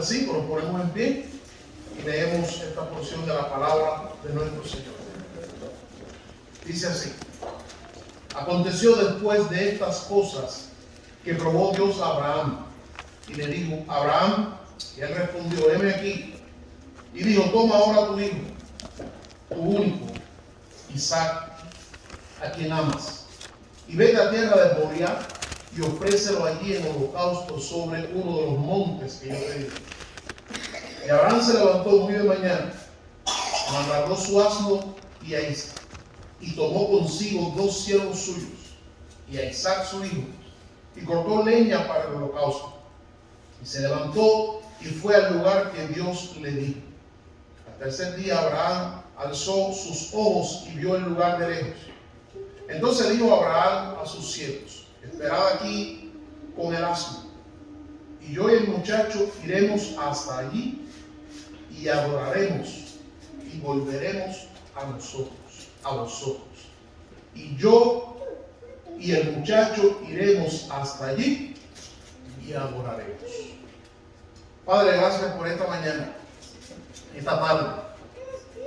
versículos, ponemos en pie y leemos esta porción de la palabra de nuestro Señor. Dice así: aconteció después de estas cosas que probó Dios a Abraham y le dijo: Abraham, y él respondió: heme aquí. Y dijo: toma ahora tu hijo, tu único, Isaac, a quien amas, y vete a tierra de Moriah y ofrécelo allí en holocausto sobre uno de los montes que yo te digo. Y Abraham se levantó muy de mañana, amarró su asno y a Isaac, y tomó consigo 2 siervos suyos y a Isaac su hijo, y cortó leña para el holocausto. Y se levantó y fue al lugar que Dios le dijo. Al tercer día Abraham alzó sus ojos y vio el lugar de lejos. Entonces dijo Abraham a sus siervos: esperad aquí con el asno, y yo y el muchacho iremos hasta allí y adoraremos y volveremos a vosotros. Y yo y el muchacho iremos hasta allí y adoraremos. Padre, gracias por esta mañana, esta tarde,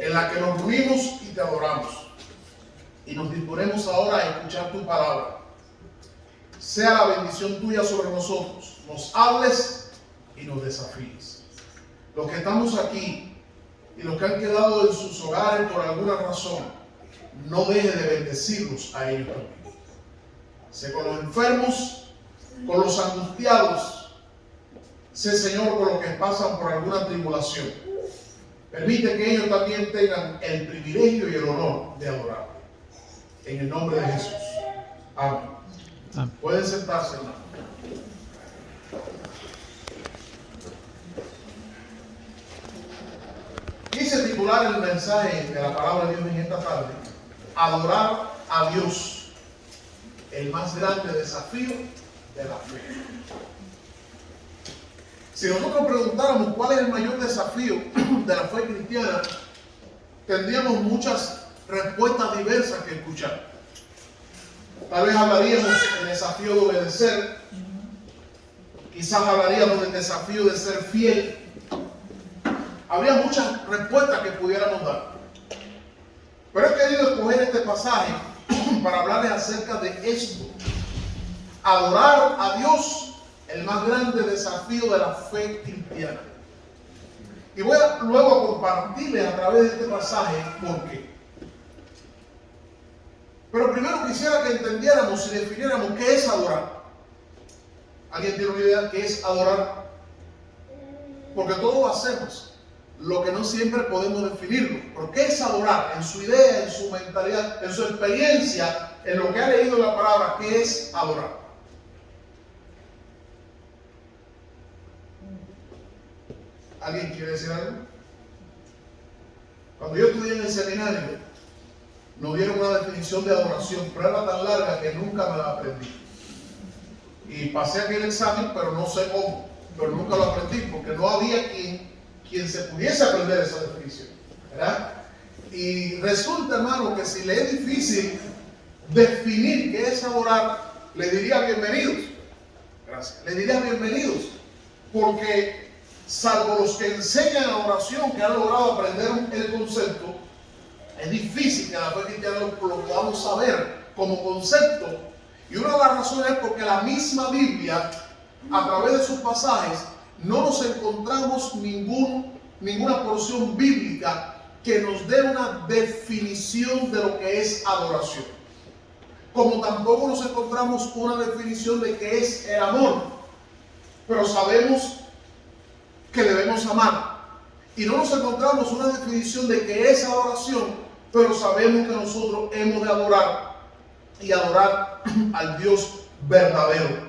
en la que nos reunimos y te adoramos. Y nos disponemos ahora a escuchar tu palabra. Sea la bendición tuya sobre nosotros. Nos hables y nos desafíes. Los que estamos aquí y los que han quedado en sus hogares por alguna razón, no deje de bendecirlos a ellos también. Sé con los enfermos, con los angustiados. Sé, Señor, con los que pasan por alguna tribulación. Permite que ellos también tengan el privilegio y el honor de adorarte. En el nombre de Jesús. Amén. Pueden sentarse, hermano. Quise titular el mensaje de la palabra de Dios en esta tarde: adorar a Dios, el más grande desafío de la fe. Si nosotros preguntáramos cuál es el mayor desafío de la fe cristiana, tendríamos muchas respuestas diversas que escuchar. Tal vez hablaríamos del desafío de obedecer, quizás hablaríamos del desafío de ser fiel. Habría muchas respuestas que pudiéramos dar. Pero he querido escoger este pasaje para hablarles acerca de esto: adorar a Dios, el más grande desafío de la fe cristiana. Y voy luego a compartirles a través de este pasaje por qué. Pero primero quisiera que entendiéramos y definiéramos qué es adorar. ¿Alguien tiene una idea de qué es adorar? Porque todos lo hacemos, lo que no siempre podemos definirlo. ¿Pero qué es adorar? En su idea, en su mentalidad, en su experiencia, en lo que ha leído la palabra, ¿qué es adorar? ¿Alguien quiere decir algo? Cuando yo estudié en el seminario, nos dieron una definición de adoración, pero era tan larga que nunca me la aprendí. Y pasé aquel examen, pero no sé cómo, pero nunca lo aprendí, porque no había quien se pudiese aprender esa definición, ¿verdad? Y resulta, hermano, que si le es difícil definir qué es adorar, le diría bienvenidos. Gracias. Le diría bienvenidos, porque salvo los que enseñan adoración, que han logrado aprender el concepto, es difícil que la fe cristiana lo podamos saber como concepto. Y una de las razones es porque la misma Biblia, a través de sus pasajes, no nos encontramos ninguna porción bíblica que nos dé una definición de lo que es adoración. Como tampoco nos encontramos una definición de qué es el amor. Pero sabemos que debemos amar. Y no nos encontramos una definición de qué es adoración, pero sabemos que nosotros hemos de adorar y adorar al Dios verdadero.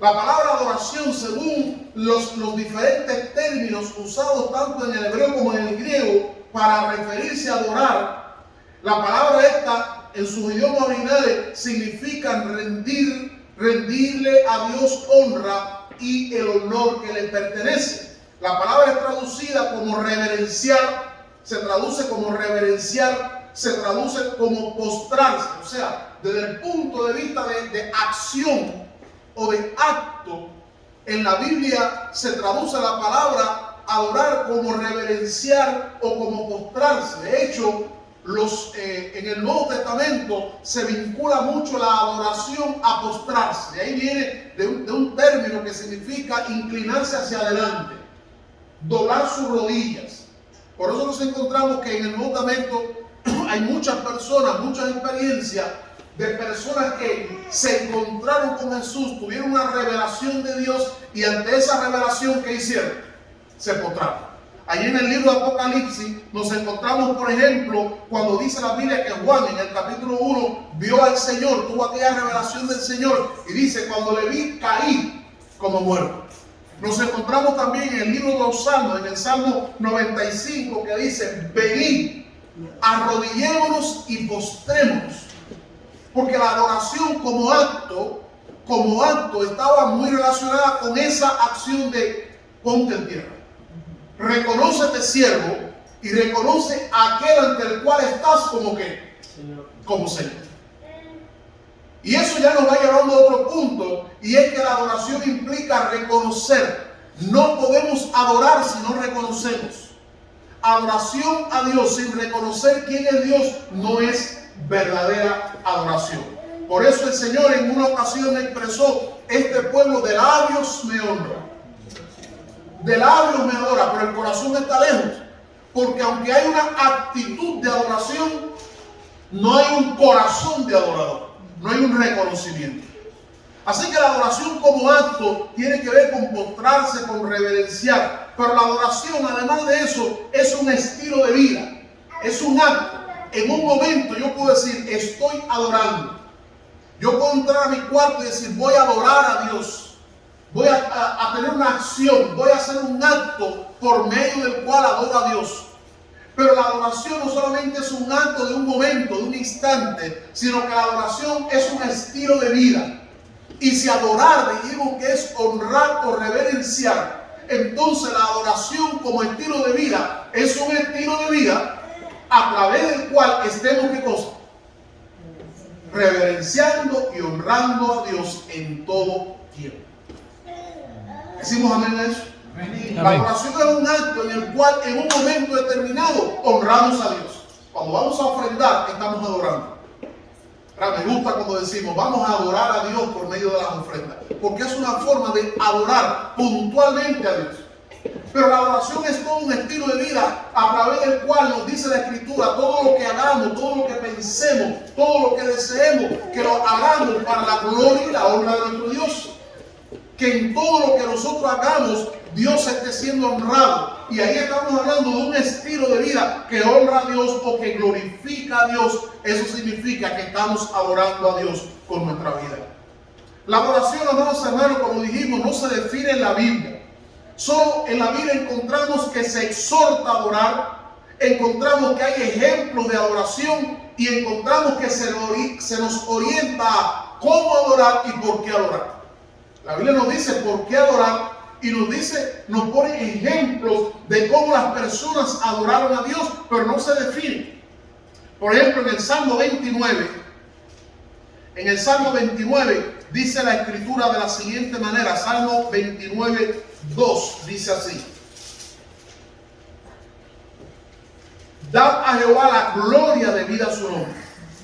La palabra adoración, según los diferentes términos usados tanto en el hebreo como en el griego para referirse a adorar, la palabra esta en sus idiomas originales significa rendirle a Dios honra y el honor que le pertenece. La palabra es traducida como reverenciar, se traduce como reverenciar, se traduce como postrarse. O sea, desde el punto de vista de acción o de acto, En la Biblia se traduce la palabra adorar como reverenciar o como postrarse. De hecho, en el Nuevo Testamento se vincula mucho la adoración a postrarse. De ahí viene de un término que significa inclinarse hacia adelante, doblar sus rodillas. Por eso nos encontramos que en el Nuevo Testamento hay muchas personas, muchas experiencias de personas que se encontraron con Jesús, tuvieron una revelación de Dios y ante esa revelación, ¿qué hicieron? Se postraron. Allí en el libro de Apocalipsis nos encontramos, por ejemplo, cuando dice la Biblia que Juan en el capítulo 1 vio al Señor, tuvo aquella revelación del Señor y dice, cuando le vi caí como muerto. Nos encontramos también en el libro de los Salmos, en el Salmo 95, que dice, venid, arrodillémonos y postrémonos. Porque la adoración como acto estaba muy relacionada con esa acción de ponte en tierra. Reconócete siervo y reconoce a aquel ante el cual estás como que, como Señor. Y eso ya nos va llevando a otro punto, y es que la adoración implica reconocer. No podemos adorar si no reconocemos. Adoración a Dios sin reconocer quién es Dios no es verdadera adoración. Por eso el Señor en una ocasión expresó, este pueblo de labios me honra, de labios me adora, pero el corazón está lejos. Porque aunque hay una actitud de adoración, no hay un corazón de adorador, no hay un reconocimiento. Así que la adoración como acto tiene que ver con postrarse, con reverenciar. Pero la adoración, además de eso, es un estilo de vida, es un acto. En un momento yo puedo decir, estoy adorando. Yo puedo entrar a mi cuarto y decir, voy a adorar a Dios. Voy a tener una acción, voy a hacer un acto por medio del cual adoro a Dios. Pero la adoración no solamente es un acto de un momento, de un instante, sino que la adoración es un estilo de vida. Y si adorar dijimos que es honrar o reverenciar, entonces la adoración como estilo de vida es un estilo de vida a través del cual estemos, ¿qué cosa? Reverenciando y honrando a Dios en todo tiempo. ¿Decimos amén a eso? Amén. La adoración es un acto en el cual en un momento determinado honramos a Dios. Cuando vamos a ofrendar, estamos adorando. Me gusta cuando decimos, vamos a adorar a Dios por medio de las ofrendas. Porque es una forma de adorar puntualmente a Dios. Pero la adoración es todo un estilo de vida a través del cual nos dice la Escritura, todo lo que hagamos, todo lo que pensemos, todo lo que deseemos, que lo hagamos para la gloria y la honra de nuestro Dios. Que en todo lo que nosotros hagamos, Dios esté siendo honrado. Y ahí estamos hablando de un estilo de vida que honra a Dios o que glorifica a Dios. Eso significa que estamos adorando a Dios con nuestra vida. La adoración, amados hermanos, como dijimos, no se define en la Biblia. Solo en la Biblia encontramos que se exhorta a adorar, encontramos que hay ejemplos de adoración y encontramos que se nos orienta a cómo adorar y por qué adorar. La Biblia nos dice por qué adorar y nos pone ejemplos de cómo las personas adoraron a Dios, pero no se define. Por ejemplo, en el Salmo 29 dice la Escritura de la siguiente manera, Salmo 29, 2, dice así: dad a Jehová la gloria debida a su nombre,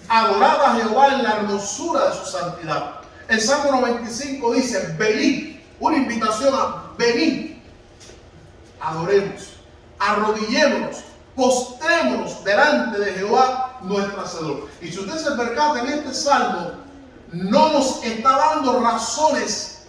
adorad a Jehová en la hermosura de su santidad. El Salmo 95 dice, venid, una invitación a venid, adoremos, arrodillémonos, postrémonos delante de Jehová nuestro Hacedor. Y si usted se percata en este Salmo, no nos está dando razones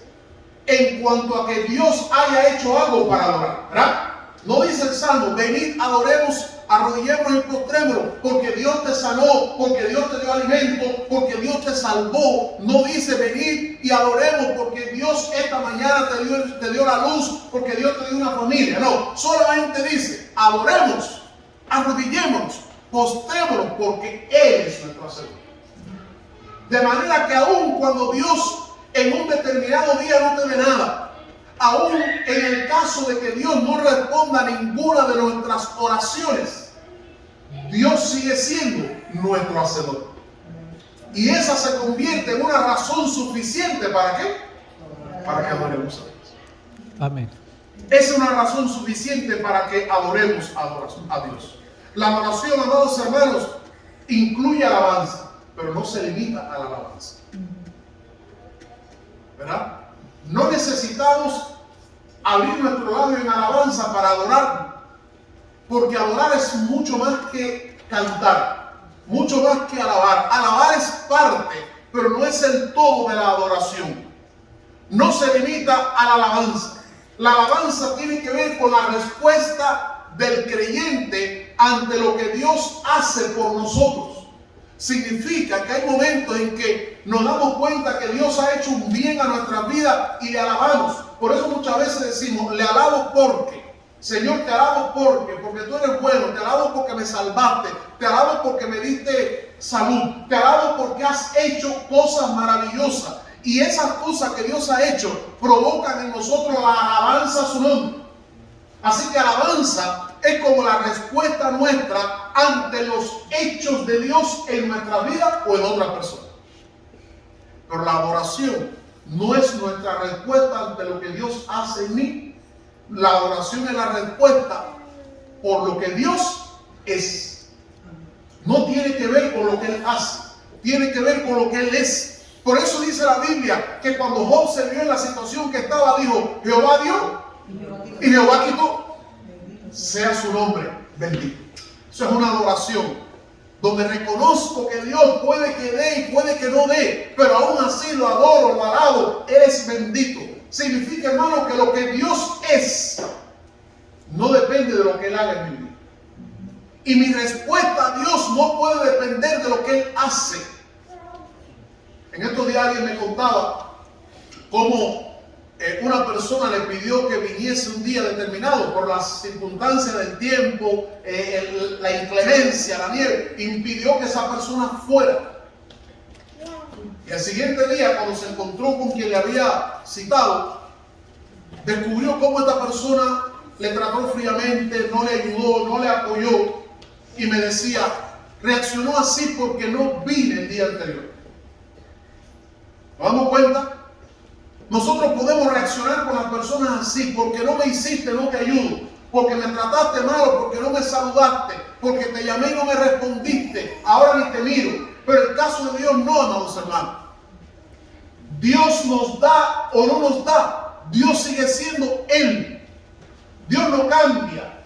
en cuanto a que Dios haya hecho algo para adorar, ¿verdad? No dice el Salmo, venid, adoremos, arrodillémonos y postrémonos, porque Dios te sanó, porque Dios te dio alimento, porque Dios te salvó. No dice venid y adoremos porque Dios esta mañana te dio la luz, porque Dios te dio una familia. No, solamente dice adoremos, arrodillémonos, postrémonos, porque Él es nuestro Hacedor. De manera que aun cuando Dios en un determinado día no te dé nada, aún en el caso de que Dios no responda a ninguna de nuestras oraciones, Dios sigue siendo nuestro Hacedor. Y esa se convierte en una razón suficiente ¿para qué? Para que adoremos a Dios. Amén. Es una razón suficiente para que adoremos a Dios. La adoración, amados hermanos, incluye alabanza, pero no se limita a la alabanza. ¿Verdad? No necesitamos abrir nuestro labio en alabanza para adorar, porque adorar es mucho más que cantar, mucho más que alabar. Alabar es parte, pero no es el todo de la adoración. No se limita a la alabanza. La alabanza tiene que ver con la respuesta del creyente ante lo que Dios hace por nosotros. Significa que hay momentos en que nos damos cuenta que Dios ha hecho un bien a nuestras vidas y le alabamos. Por eso muchas veces decimos, le alabo porque, Señor, te alabo porque tú eres bueno, te alabo porque me salvaste, te alabo porque me diste salud, te alabo porque has hecho cosas maravillosas. Y esas cosas que Dios ha hecho provocan en nosotros la alabanza a su nombre. Así que alabanza es como la respuesta nuestra ante los hechos de Dios en nuestra vida o en otra persona. Pero la adoración no es nuestra respuesta ante lo que Dios hace en mí. La adoración es la respuesta por lo que Dios es. No tiene que ver con lo que Él hace, tiene que ver con lo que Él es. Por eso dice la Biblia que cuando Job se vio en la situación que estaba, dijo, Jehová dio y Jehová quitó. Sea su nombre bendito. Eso es una adoración donde reconozco que Dios puede que dé y puede que no dé, pero aún así lo adoro, lo alabo. Él es bendito. Significa, hermano, que lo que Dios es no depende de lo que Él haga en mi vida. Y mi respuesta a Dios no puede depender de lo que Él hace. En estos días alguien me contaba cómo una persona le pidió que viniese un día determinado por las circunstancias del tiempo, la inclemencia, la nieve, impidió que esa persona fuera. Y al siguiente día, cuando se encontró con quien le había citado, descubrió cómo esta persona le trató fríamente, no le ayudó, no le apoyó, y me decía, reaccionó así porque no vine el día anterior. ¿Nos damos cuenta? Nosotros podemos reaccionar con las personas así, porque no me hiciste, no te ayudo, porque me trataste mal, porque no me saludaste, porque te llamé y no me respondiste, ahora ni te miro. Pero el caso de Dios no, amados hermanos. Dios nos da o no nos da, Dios sigue siendo Él. Dios no cambia,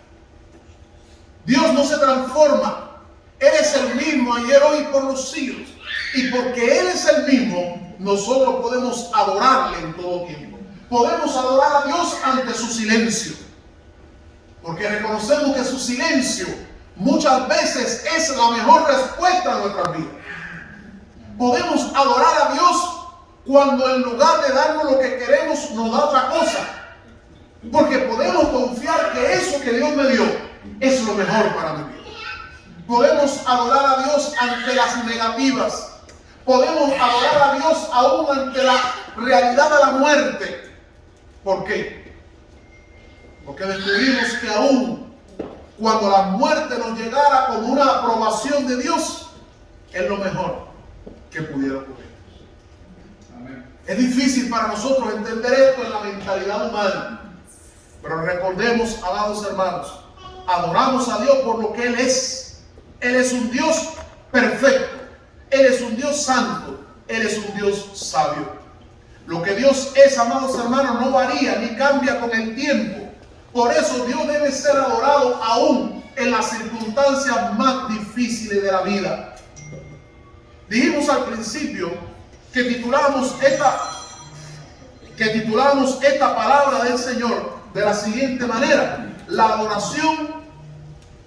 Dios no se transforma. Él es el mismo ayer, hoy y por los siglos. Y porque Él es el mismo, nosotros podemos adorarle en todo tiempo. Podemos adorar a Dios ante su silencio, porque reconocemos que su silencio muchas veces es la mejor respuesta a nuestra vida. Podemos adorar a Dios cuando en lugar de darnos lo que queremos nos da otra cosa, porque podemos confiar que eso que Dios me dio es lo mejor para mi vida. Podemos adorar a Dios ante las negativas. Podemos adorar a Dios aún ante la realidad de la muerte. ¿Por qué? Porque descubrimos que aún cuando la muerte nos llegara como una aprobación de Dios, es lo mejor que pudiera ocurrir. Amén. Es difícil para nosotros entender esto en la mentalidad humana. Pero recordemos, amados hermanos, adoramos a Dios por lo que Él es. Él es un Dios perfecto. Él es un Dios santo, Él es un Dios sabio. Lo que Dios es, amados hermanos, no varía ni cambia con el tiempo. Por eso Dios debe ser adorado aún en las circunstancias más difíciles de la vida. Dijimos al principio que titulamos esta palabra del Señor de la siguiente manera: la adoración,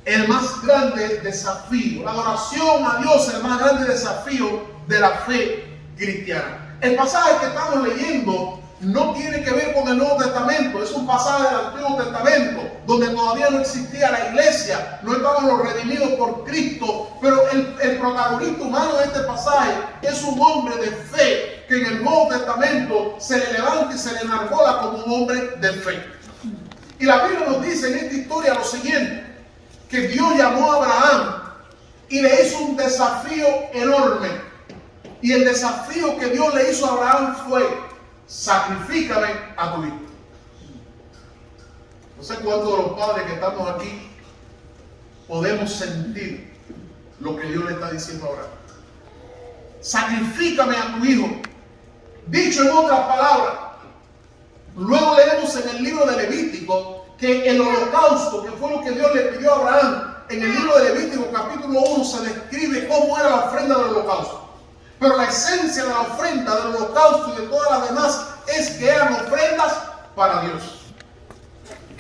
el más grande desafío. La adoración a Dios es el más grande desafío de la fe cristiana. El pasaje que estamos leyendo no tiene que ver con el Nuevo Testamento. Es un pasaje del Antiguo Testamento donde todavía no existía la iglesia, no estaban los redimidos por Cristo. Pero el protagonista humano de este pasaje es un hombre de fe que en el Nuevo Testamento se le levanta y se le enarbola como un hombre de fe. Y la Biblia nos dice en esta historia lo siguiente: que Dios llamó a Abraham y le hizo un desafío enorme. Y el desafío que Dios le hizo a Abraham fue: sacrifícame a tu hijo. No sé cuántos de los padres que estamos aquí podemos sentir lo que Dios le está diciendo ahora. Sacrifícame a tu hijo. Dicho en otras palabras, luego leemos en el libro de Levítico que el holocausto, que fue lo que Dios le pidió a Abraham, en el libro de Levítico capítulo 1 se describe cómo era la ofrenda del holocausto. Pero la esencia de la ofrenda del holocausto y de todas las demás es que eran ofrendas para Dios.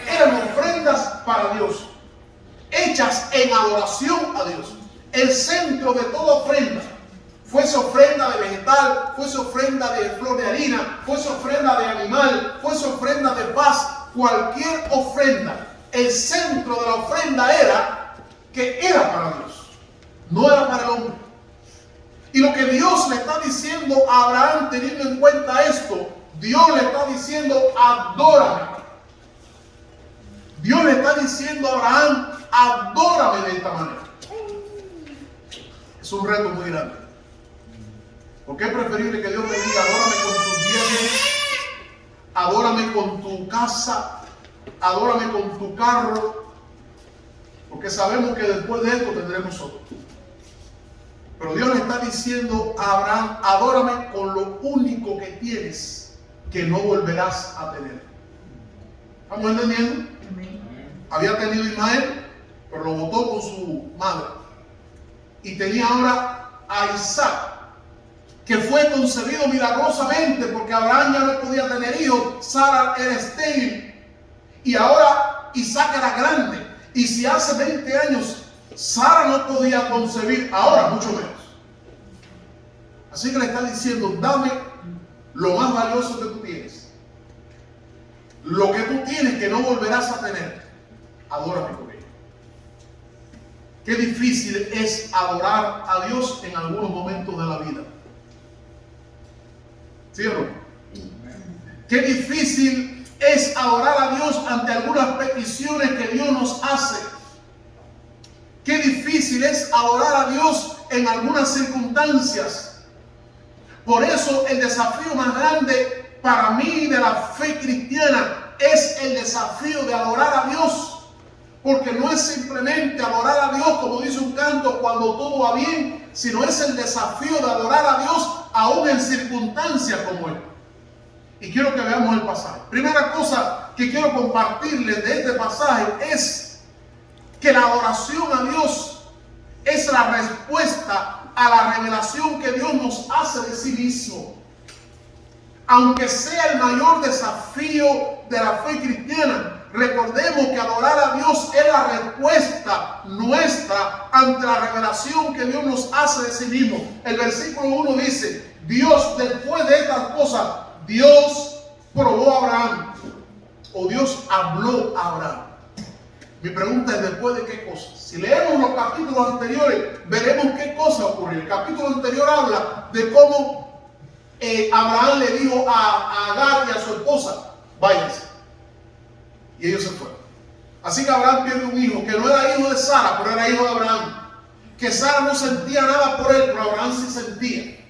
Eran ofrendas para Dios, hechas en adoración a Dios. El centro de toda ofrenda, fuese ofrenda de vegetal, fuese ofrenda de flor de harina, fuese ofrenda de animal, fuese ofrenda de paz, cualquier ofrenda, el centro de la ofrenda era que era para Dios, no era para el hombre. Y lo que Dios le está diciendo a Abraham, teniendo en cuenta esto, Dios le está diciendo, adórame. Dios le está diciendo a Abraham, adórame de esta manera. Es un reto muy grande. Porque es preferible que Dios me diga, adórame con tus bienes, adórame con tu casa, adórame con tu carro, porque sabemos que después de esto tendremos otro. Pero Dios le está diciendo a Abraham, adórame con lo único que tienes, que no volverás a tener. ¿Estamos entendiendo? Había tenido Ismael, pero lo botó con su madre. Y tenía ahora a Isaac, que fue concebido milagrosamente porque Abraham ya no podía tener hijos, Sara era estéril. Y ahora Isaac era grande. Y si hace 20 años Sara no podía concebir, ahora mucho menos. Así que le está diciendo, dame lo más valioso que tú tienes. Lo que tú tienes que no volverás a tener. Adórame con ello. Qué difícil es adorar a Dios en algunos momentos de la vida. ¿Sí o no? Qué difícil es adorar a Dios ante algunas peticiones que Dios nos hace. Qué difícil es adorar a Dios en algunas circunstancias. Por eso el desafío más grande para mí de la fe cristiana es el desafío de adorar a Dios. Porque no es simplemente adorar a Dios, como dice un canto, cuando todo va bien, sino es el desafío de adorar a Dios aún en circunstancias como esta. Y quiero que veamos el pasaje. Primera cosa que quiero compartirles de este pasaje es que la adoración a Dios es la respuesta a la revelación que Dios nos hace de sí mismo. Aunque sea el mayor desafío de la fe cristiana, recordemos que adorar a Dios es la respuesta nuestra ante la revelación que Dios nos hace de sí mismo. El versículo 1 dice, Dios, después de estas cosas, Dios probó a Abraham, o Dios habló a Abraham. Mi pregunta es, ¿después de qué cosas? Si leemos los capítulos anteriores, veremos qué cosa ocurrió. El capítulo anterior habla de cómo Abraham le dijo a Agar y a su esposa, váyanse. Y ellos se fueron. Así que Abraham pierde un hijo, que no era hijo de Sara, pero era hijo de Abraham. Que Sara no sentía nada por él, pero Abraham sí sentía.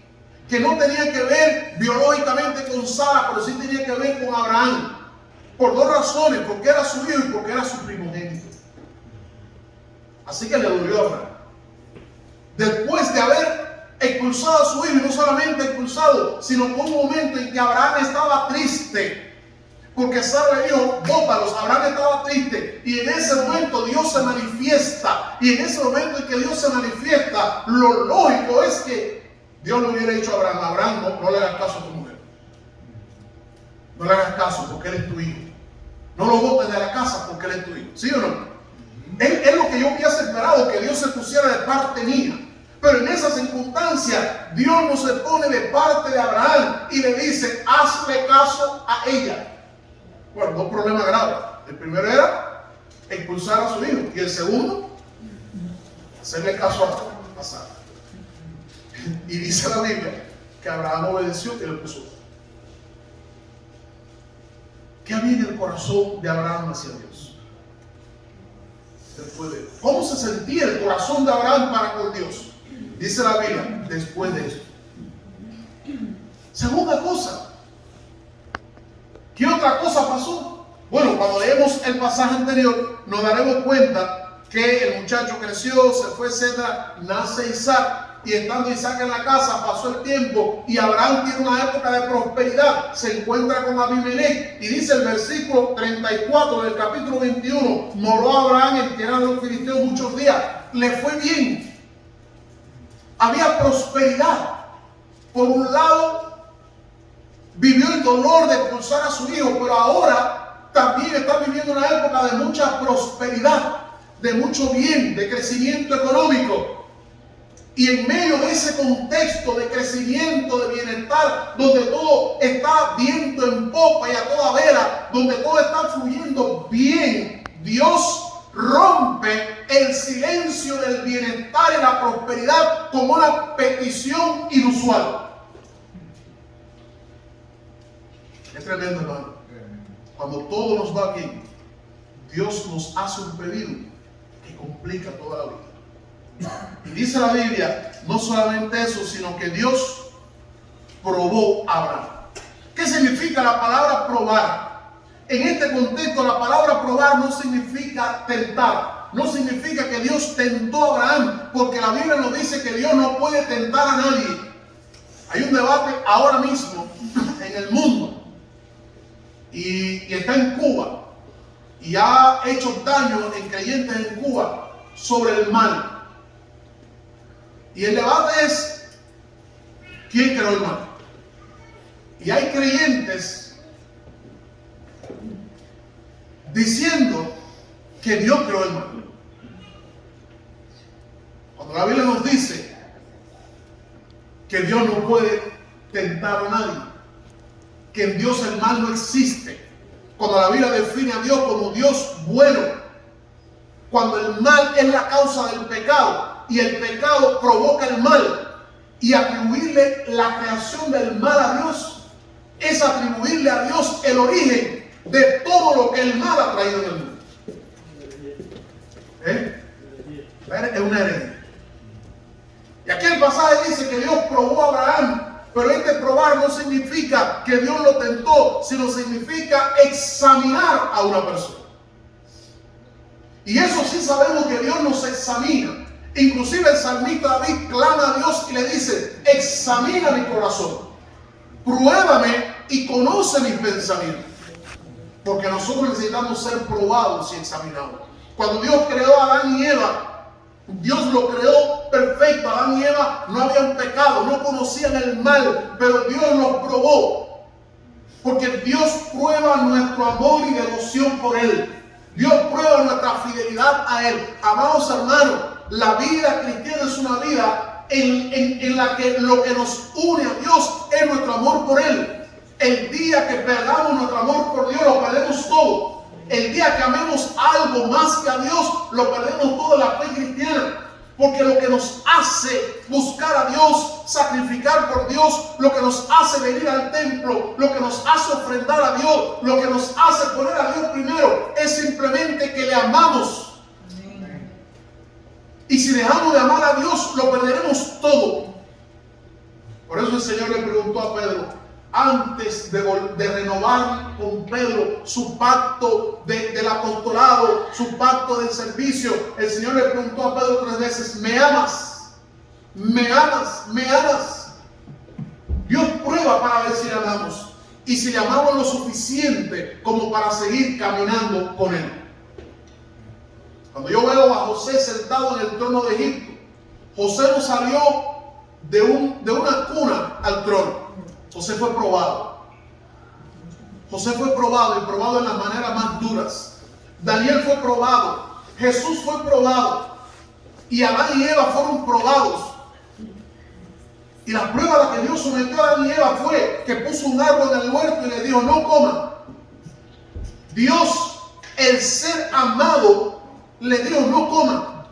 Que no tenía que ver biológicamente con Sara, pero sí tenía que ver con Abraham. Por dos razones, porque era su hijo y porque era su primogénito. Así que le dolió a Abraham. Después de haber expulsado a su hijo, y no solamente expulsado, sino con un momento en que Abraham estaba triste, porque Sara le dijo, bótalos. Abraham estaba triste, y en ese momento Dios se manifiesta, y en ese momento en que Dios se manifiesta, lo lógico es que Dios le hubiera dicho a Abraham, Abraham, no le hagas caso a tu mujer, no le hagas caso porque él es tu hijo, no lo botes de la casa porque él es tu hijo, ¿sí o no? Es lo que yo hubiese esperado, que Dios se pusiera de parte mía. Pero en esa circunstancia, Dios no se pone de parte de Abraham y le dice, hazle caso a ella. Bueno, dos problemas graves. El primero era expulsar a su hijo. Y el segundo, hacerle caso a Sara. Y dice la Biblia que Abraham obedeció y le puso. ¿Qué había en el corazón de Abraham hacia Dios? Después de, ¿cómo se sentía el corazón de Abraham para con Dios? Dice la Biblia, después de esto. Segunda cosa. ¿Qué otra cosa pasó? Bueno, cuando leemos el pasaje anterior, nos daremos cuenta que el muchacho creció, se fue, etcétera, nace Isaac. Y estando Isaac en la casa, pasó el tiempo y Abraham tiene una época de prosperidad. Se encuentra con Abimelech y dice el versículo 34 del capítulo 21: moró Abraham en tierra de los filisteos muchos días. Le fue bien. Había prosperidad. Por un lado, vivió el dolor de expulsar a su hijo, pero ahora también está viviendo una época de mucha prosperidad, de mucho bien, de crecimiento económico. Y en medio de ese contexto de crecimiento, de bienestar, donde todo está viento en popa y a toda vela, donde todo está fluyendo bien, Dios rompe el silencio del bienestar y la prosperidad con una petición inusual. Es tremendo, hermano. Cuando todo nos va bien, Dios nos hace un pedido que complica toda la vida. Y dice la Biblia, no solamente eso, sino que Dios probó a Abraham. ¿Qué significa la palabra probar? En este contexto, la palabra probar no significa tentar. No significa que Dios tentó a Abraham, porque la Biblia nos dice que Dios no puede tentar a nadie. Hay un debate ahora mismo en el mundo y está en Cuba y ha hecho daño en creyentes en Cuba sobre el mal. Y el debate es, ¿quién creó el mal? Y hay creyentes diciendo que Dios creó el mal. Cuando la Biblia nos dice que Dios no puede tentar a nadie, que en Dios el mal no existe. Cuando la Biblia define a Dios como Dios bueno, cuando el mal es la causa del pecado, y el pecado provoca el mal, y atribuirle la creación del mal a Dios es atribuirle a Dios el origen de todo lo que el mal ha traído en el mundo. Es una herencia. Y aquí el pasaje dice que Dios probó a Abraham, pero este probar no significa que Dios lo tentó, sino significa examinar a una persona. Y eso sí sabemos que Dios nos examina. Inclusive el salmista David clama a Dios y le dice: examina mi corazón, pruébame y conoce mis pensamientos. Porque nosotros necesitamos ser probados y examinados. Cuando Dios creó a Adán y Eva, Dios lo creó perfecto. Adán y Eva no habían pecado, no conocían el mal, pero Dios los probó. Porque Dios prueba nuestro amor y devoción por Él. Dios prueba nuestra fidelidad a Él. Amados hermanos, la vida cristiana es una vida en la que lo que nos une a Dios es nuestro amor por Él. El día que perdamos nuestro amor por Dios, lo perdemos todo. El día que amemos algo más que a Dios, lo perdemos todo en la fe cristiana. Porque lo que nos hace buscar a Dios, sacrificar por Dios, lo que nos hace venir al templo, lo que nos hace ofrendar a Dios, lo que nos hace poner a Dios primero, es simplemente que le amamos. Y si dejamos de amar a Dios, lo perderemos todo. Por eso el Señor le preguntó a Pedro, antes de renovar con Pedro su pacto del apostolado, su pacto del servicio, el Señor le preguntó a Pedro 3 veces: ¿me amas? ¿Me amas? ¿Me amas? Dios prueba para ver si le amamos y si le amamos lo suficiente como para seguir caminando con Él. Cuando yo veo a José sentado en el trono de Egipto, José no salió de una cuna al trono. José fue probado. José fue probado, y probado en las maneras más duras. Daniel fue probado. Jesús fue probado. Y Adán y Eva fueron probados. Y la prueba a la que Dios sometió a Adán y Eva fue que puso un árbol en el huerto y le dijo: no coman. Dios, el ser amado, le dijo: no coman.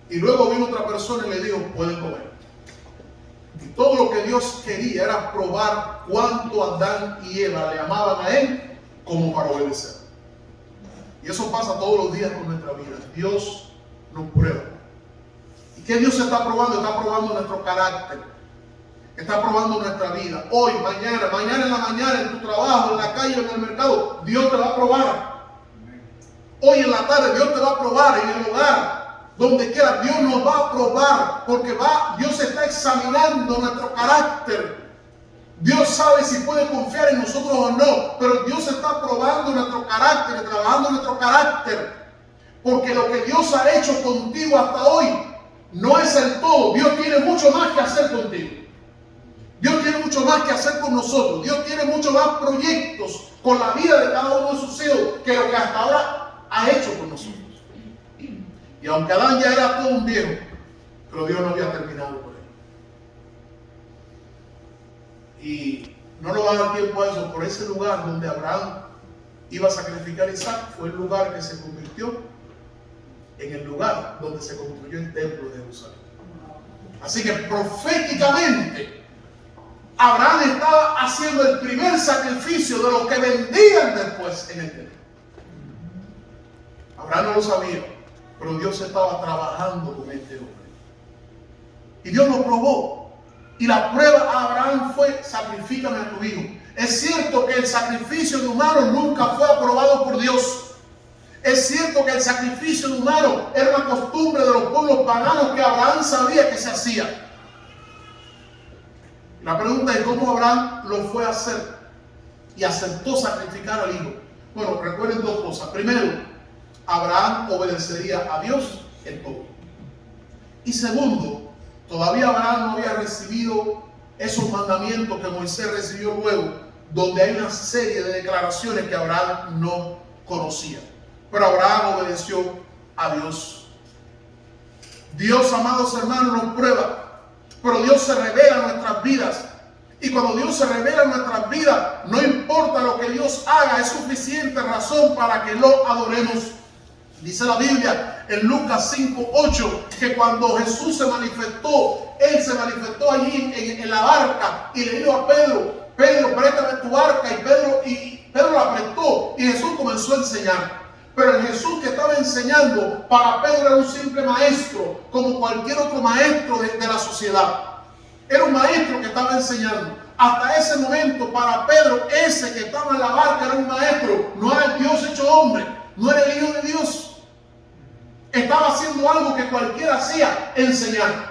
Y luego vino otra persona y le dijo: pueden comer. Y todo lo que Dios quería era probar cuánto Adán y Eva le amaban a Él como para obedecer. Y eso pasa todos los días con nuestra vida. Dios nos prueba. ¿Y qué Dios está probando? Está probando nuestro carácter. está probando nuestra vida. Hoy, mañana en la mañana, en tu trabajo, en la calle, en el mercado, Dios te va a probar. Hoy en la tarde Dios te va a probar, en el hogar, donde quiera, Dios nos va a probar, porque Dios está examinando nuestro carácter. Dios sabe si puede confiar en nosotros o no, pero Dios está probando nuestro carácter, trabajando nuestro carácter, porque lo que Dios ha hecho contigo hasta hoy no es el todo. Dios tiene mucho más que hacer contigo. Dios tiene mucho más que hacer con nosotros. Dios tiene muchos más proyectos con la vida de cada uno de sus hijos que lo que hasta ahora ha hecho con nosotros. Y aunque Adán ya era todo un viejo, pero Dios no había terminado por él. Y no nos va a dar tiempo a eso. Por ese lugar donde Abraham iba a sacrificar a Isaac fue el lugar que se convirtió en el lugar donde se construyó el templo de Jerusalén. Así que proféticamente Abraham estaba haciendo el primer sacrificio de los que vendrían después en el templo. Abraham no lo sabía, pero Dios estaba trabajando con este hombre. Y Dios lo probó. Y la prueba a Abraham fue: sacrifícame a tu hijo. Es cierto que el sacrificio de humano nunca fue aprobado por Dios. Es cierto que el sacrificio de humano era una costumbre de los pueblos paganos que Abraham sabía que se hacía. La pregunta es cómo Abraham lo fue a hacer y aceptó sacrificar al hijo. Bueno, recuerden dos cosas. Primero, Abraham obedecería a Dios en todo. Y segundo, todavía Abraham no había recibido esos mandamientos que Moisés recibió luego, donde hay una serie de declaraciones que Abraham no conocía. Pero Abraham obedeció a Dios. Dios, amados hermanos, nos prueba. Pero Dios se revela en nuestras vidas. Y cuando Dios se revela en nuestras vidas, no importa lo que Dios haga, es suficiente razón para que lo adoremos. Dice la Biblia en Lucas 5:8 que cuando Jesús se manifestó, Él se manifestó allí en la barca y le dijo a Pedro: Pedro, préstame tu barca. Y Pedro la prestó y Jesús comenzó a enseñar. Pero el Jesús que estaba enseñando, para Pedro era un simple maestro, como cualquier otro maestro de la sociedad. Era un maestro que estaba enseñando. Hasta ese momento, para Pedro, ese que estaba en la barca era un maestro. No era el Dios hecho hombre, no era el Hijo de Dios. Estaba haciendo algo que cualquiera hacía: enseñar.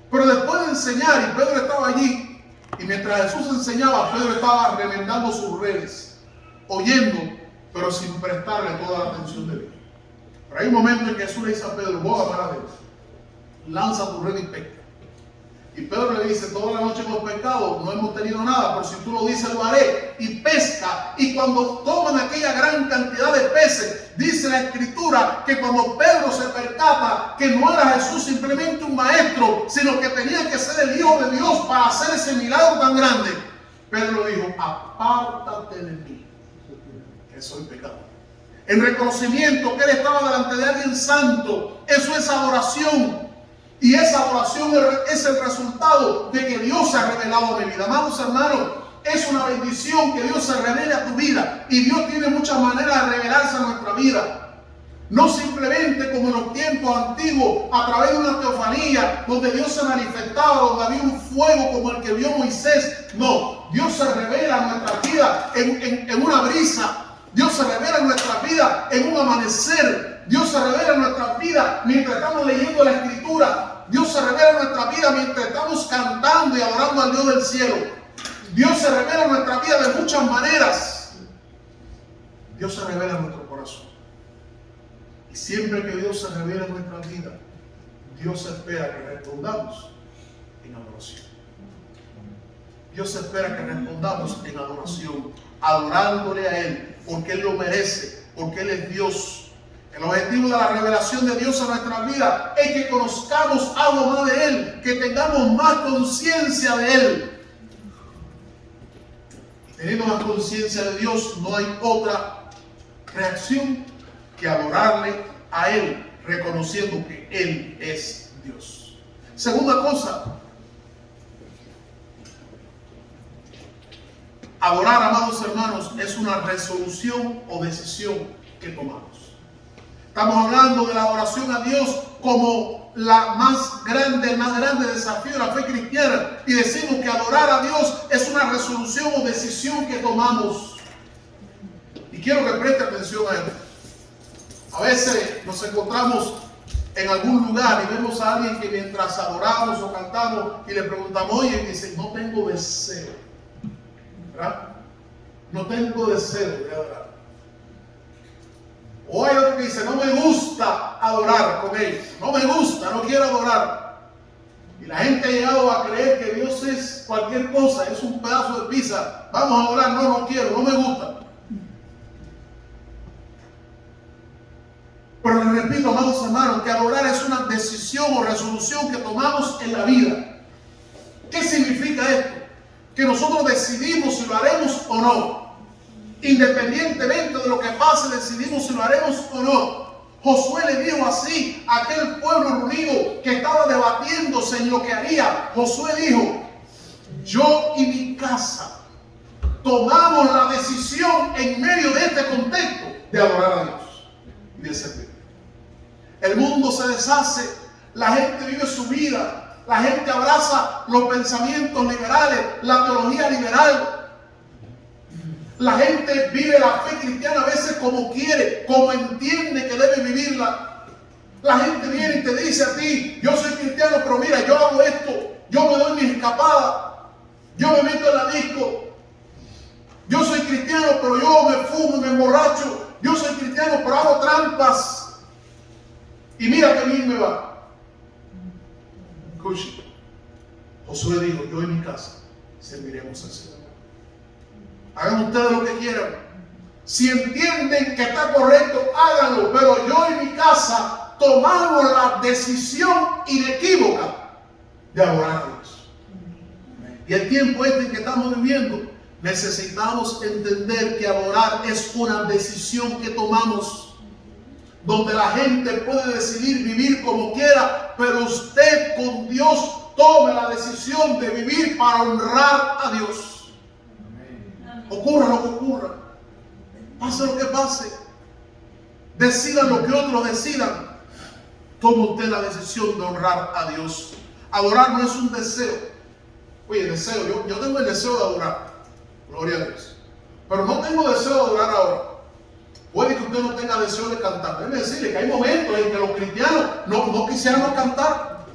Pero después de enseñar, y Pedro estaba allí, y mientras Jesús enseñaba, Pedro estaba remendando sus redes, oyendo, pero sin prestarle toda la atención de Dios. Pero hay un momento en que Jesús le dice a Pedro: boga para Dios, lanza tu red y pesca. Y Pedro le dice: toda la noche hemos pescado, no hemos tenido nada, pero si tú lo dices lo haré. Y pesca, y cuando toman aquella gran cantidad de peces, dice la Escritura que cuando Pedro se percata que no era Jesús simplemente un maestro, sino que tenía que ser el Hijo de Dios para hacer ese milagro tan grande, Pedro dijo: apártate de mí, que soy pecador. En reconocimiento que él estaba delante de alguien santo. Eso es adoración. Y esa adoración es el resultado de que Dios se ha revelado a mi vida. Amados hermanos, es una bendición que Dios se revele a tu vida. Y Dios tiene muchas maneras de revelarse a nuestra vida. No simplemente como en los tiempos antiguos, a través de una teofanía, donde Dios se manifestaba, donde había un fuego como el que vio Moisés. No, Dios se revela en nuestra vida en una brisa. Dios se revela en nuestra vida en un amanecer. Dios se revela en nuestra vida mientras estamos leyendo la Escritura. Dios se revela en nuestra vida mientras estamos cantando y adorando al Dios del cielo. Dios se revela en nuestra vida de muchas maneras. Dios se revela en nuestro corazón. Y siempre que Dios se revela en nuestra vida, Dios espera que respondamos en adoración. Dios espera que respondamos en adoración, adorándole a Él, porque Él lo merece, porque Él es Dios. El objetivo de la revelación de Dios en nuestra vida es que conozcamos algo más de Él, que tengamos más conciencia de Él. Y teniendo más conciencia de Dios, no hay otra reacción que adorarle a Él, reconociendo que Él es Dios. Segunda cosa, adorar, amados hermanos, es una resolución o decisión que tomamos. Estamos hablando de la adoración a Dios como el más grande grande desafío de la fe cristiana y decimos que adorar a Dios es una resolución o decisión que tomamos. Y quiero que preste atención a esto. A veces nos encontramos en algún lugar y vemos a alguien que mientras adoramos o cantamos y le preguntamos, oye, y dice, no tengo deseo, ¿verdad? No tengo deseo de adorar. O hay otro que dice, no me gusta adorar con ellos, no me gusta, no quiero adorar. Y la gente ha llegado a creer que Dios es cualquier cosa, es un pedazo de pizza, vamos a adorar, no quiero, no me gusta. Pero les repito, amados hermanos, que adorar es una decisión o resolución que tomamos en la vida. ¿Qué significa esto? Que nosotros decidimos si lo haremos o no. Independientemente de lo que pase, decidimos si lo haremos o no. Josué le dijo así a aquel pueblo reunido que estaba debatiéndose en lo que haría. Josué dijo, yo y mi casa tomamos la decisión en medio de este contexto de adorar a Dios y de servir. El mundo se deshace, la gente vive su vida, la gente abraza los pensamientos liberales, la teología liberal. La gente vive la fe cristiana a veces como quiere, como entiende que debe vivirla. La gente viene y te dice a ti, yo soy cristiano, pero mira, yo hago esto, yo me doy mi escapada, yo me meto en la disco. Yo soy cristiano, pero yo me fumo, me emborracho. Yo soy cristiano, pero hago trampas. Y mira que bien me va. Escuche, Josué dijo, yo en mi casa serviremos al Señor. Hagan ustedes lo que quieran. Si entienden que está correcto, háganlo. Pero yo en mi casa tomamos la decisión inequívoca de adorar a Dios. Y el tiempo en que estamos viviendo, necesitamos entender que adorar es una decisión que tomamos, donde la gente puede decidir vivir como quiera, pero usted con Dios tome la decisión de vivir para honrar a Dios. Ocurra lo que ocurra, pase lo que pase, decidan lo que otros decidan, tome usted la decisión de honrar a Dios. Adorar no es un deseo. Oye, deseo, yo tengo el deseo de adorar, gloria a Dios, pero no tengo deseo de adorar ahora. Puede que usted no tenga deseo de cantar. Déjeme decirle que hay momentos en que los cristianos no quisiéramos cantar.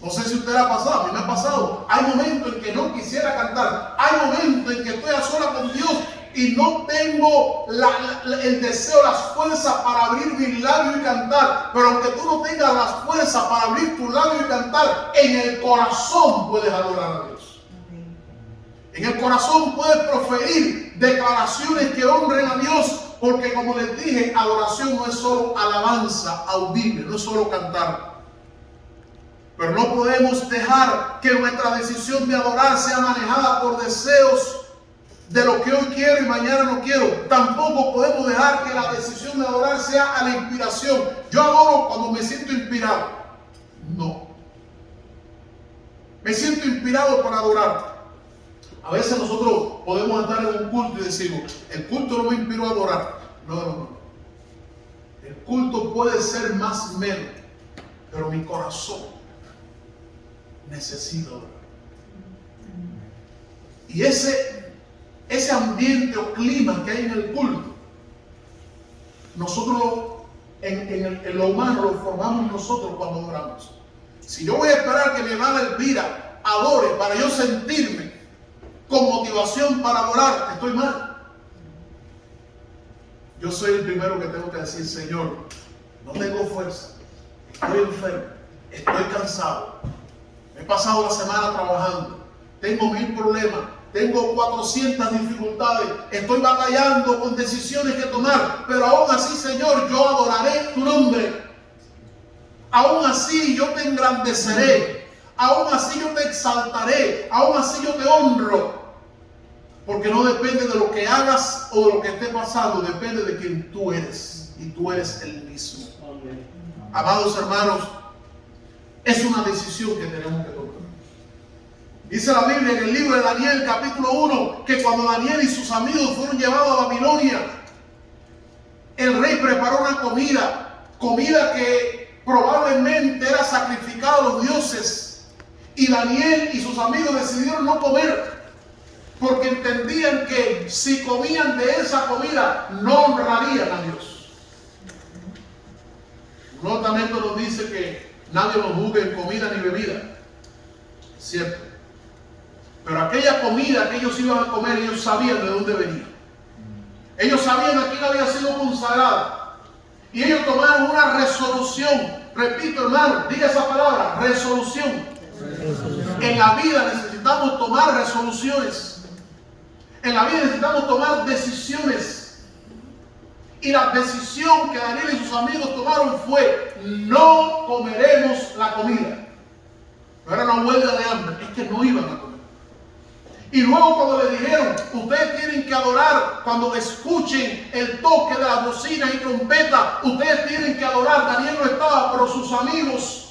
No sé si usted le ha pasado, a mí me ha pasado. Hay momentos en que no quisiera cantar. Hay momentos en que estoy a solas con Dios y no tengo el deseo, las fuerzas para abrir mis labios y cantar. Pero aunque tú no tengas las fuerzas para abrir tus labios y cantar, en el corazón puedes adorar a Dios. En el corazón puedes proferir declaraciones que honren a Dios. Porque como les dije, adoración no es solo alabanza audible, no es solo cantar. Pero no podemos dejar que nuestra decisión de adorar sea manejada por deseos de lo que hoy quiero y mañana no quiero. Tampoco podemos dejar que la decisión de adorar sea a la inspiración. Yo adoro cuando me siento inspirado. No. Me siento inspirado para adorar. A veces nosotros podemos andar en un culto y decimos, el culto no me inspiró a adorar. No. El culto puede ser más menos, pero mi corazón necesita adorar. Y ese ambiente o clima que hay en el culto, nosotros en lo humano lo formamos nosotros cuando adoramos. Si yo voy a esperar que mi hermana Elvira adore para yo sentirme con motivación para adorar, estoy mal. Yo soy el primero que tengo que decir, Señor, no tengo fuerza, estoy enfermo, estoy cansado, he pasado la semana trabajando, tengo 1000 problemas, tengo 400 dificultades, estoy batallando con decisiones que tomar, pero aún así, Señor, yo adoraré tu nombre. Aún así yo te engrandeceré, aún así yo te exaltaré, aún así yo te honro. Porque no depende de lo que hagas o de lo que esté pasando, depende de quien tú eres. Y tú eres el mismo. Amén. Amados hermanos, es una decisión que tenemos que tomar. Dice la Biblia en el libro de Daniel, capítulo 1, que cuando Daniel y sus amigos fueron llevados a Babilonia, el rey preparó una comida que probablemente era sacrificada a los dioses. Y Daniel y sus amigos decidieron no comer, porque entendían que si comían de esa comida no honrarían a Dios. El Nuevo Testamento nos dice que nadie nos juzgue en comida ni bebida, cierto, pero aquella comida que ellos iban a comer, ellos sabían de dónde venía. Ellos sabían a quién había sido consagrada. Y ellos tomaron una resolución. Repito, hermano, diga esa palabra, resolución. En la vida necesitamos tomar resoluciones. En la vida necesitamos tomar decisiones. Y la decisión que Daniel y sus amigos tomaron fue: no comeremos la comida. No era una huelga de hambre, es que no iban a comer. Y luego cuando le dijeron: ustedes tienen que adorar cuando escuchen el toque de la bocina y trompeta, ustedes tienen que adorar. Daniel no estaba, pero sus amigos.